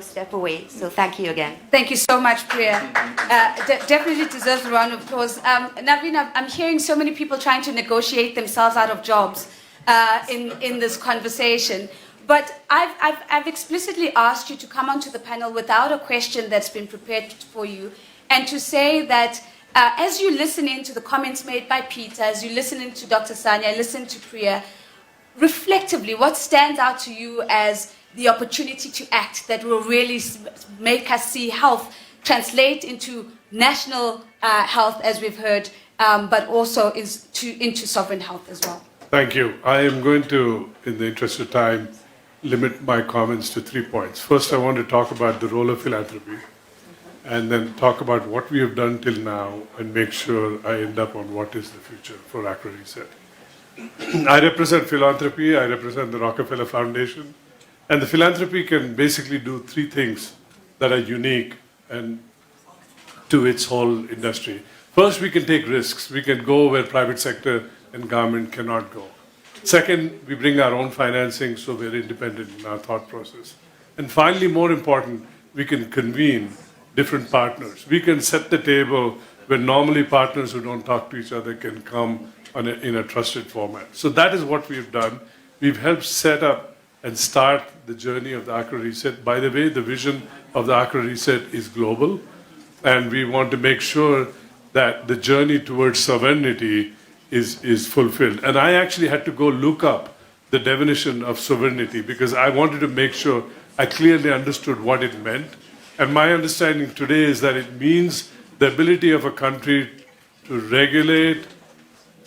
step away. So thank you again. Thank you so much, Priya. Definitely deserves a round of applause. Naveen, I'm hearing so many people trying to negotiate themselves out of jobs in this conversation. But I've explicitly asked you to come onto the panel without a question that's been prepared for you, and to say that as you listen into the comments made by Peter, as you listen into Dr. Sanya, listen to Priya, reflectively, what stands out to you as the opportunity to act that will really make us see health translate into national health, as we've heard, but also into sovereign health as well? Thank you. I am going to, in the interest of time, limit my comments to 3 points. First, I want to talk about the role of philanthropy, and then talk about what we have done till now, and make sure I end up on what is the future for Accra Reset. I represent philanthropy, I represent the Rockefeller Foundation, and the philanthropy can basically do 3 things that are unique and to its whole industry. First, we can take risks. We can go where private sector and government cannot go. Second, we bring our own financing, so we're independent in our thought process. And finally, more important, we can convene different partners. We can set the table where normally partners who don't talk to each other can come in a trusted format. So that is what we've done. We've helped set up and start the journey of the Accra Reset. By the way, the vision of the Accra Reset is global, and we want to make sure that the journey towards sovereignty is fulfilled. And I actually had to go look up the definition of sovereignty, because I wanted to make sure I clearly understood what it meant. And my understanding today is that it means the ability of a country to regulate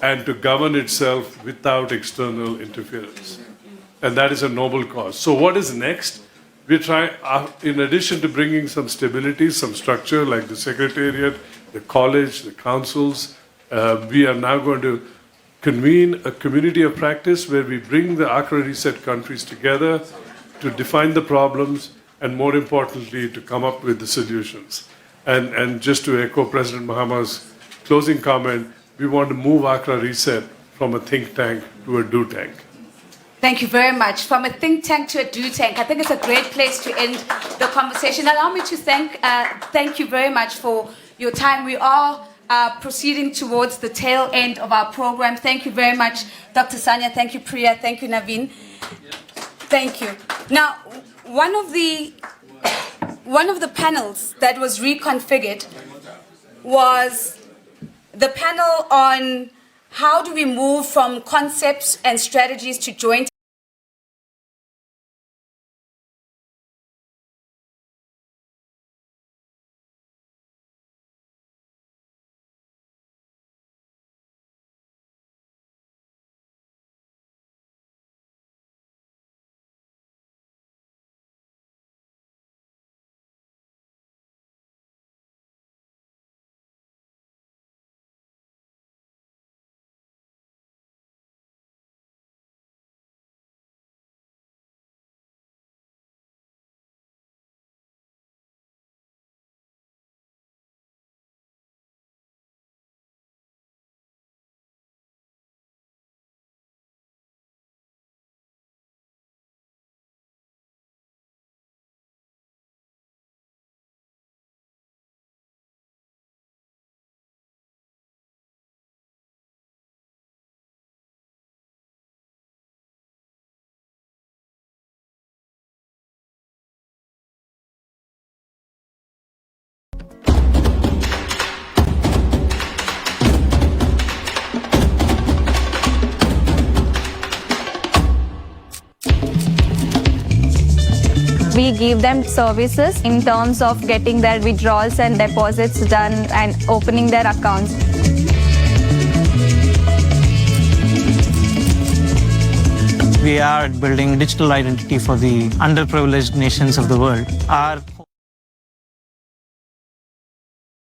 and to govern itself without external interference. And that is a noble cause. So what is next? We're trying, in addition to bringing some stability, some structure like the Secretariat, the college, the councils, we are now going to convene a community of practice where we bring the Accra Reset countries together to define the problems and, more importantly, to come up with the solutions. And just to echo President Mahama's closing comment, we want to move Accra Reset from a think tank to a do tank. Thank you very much. From a think tank to a do tank, I think it's a great place to end the conversation. Allow me to thank you very much for your time. We are proceeding towards the tail end of our program. Thank you very much, Dr. Sanya. Thank you, Priya. Thank you, Naveen. Thank you. Now, one of the panels that was reconfigured was the panel on how do we move from concepts and strategies to joint We give them services in terms of getting their withdrawals and deposits done and opening their accounts. We are building digital identity for the underprivileged nations of the world. Our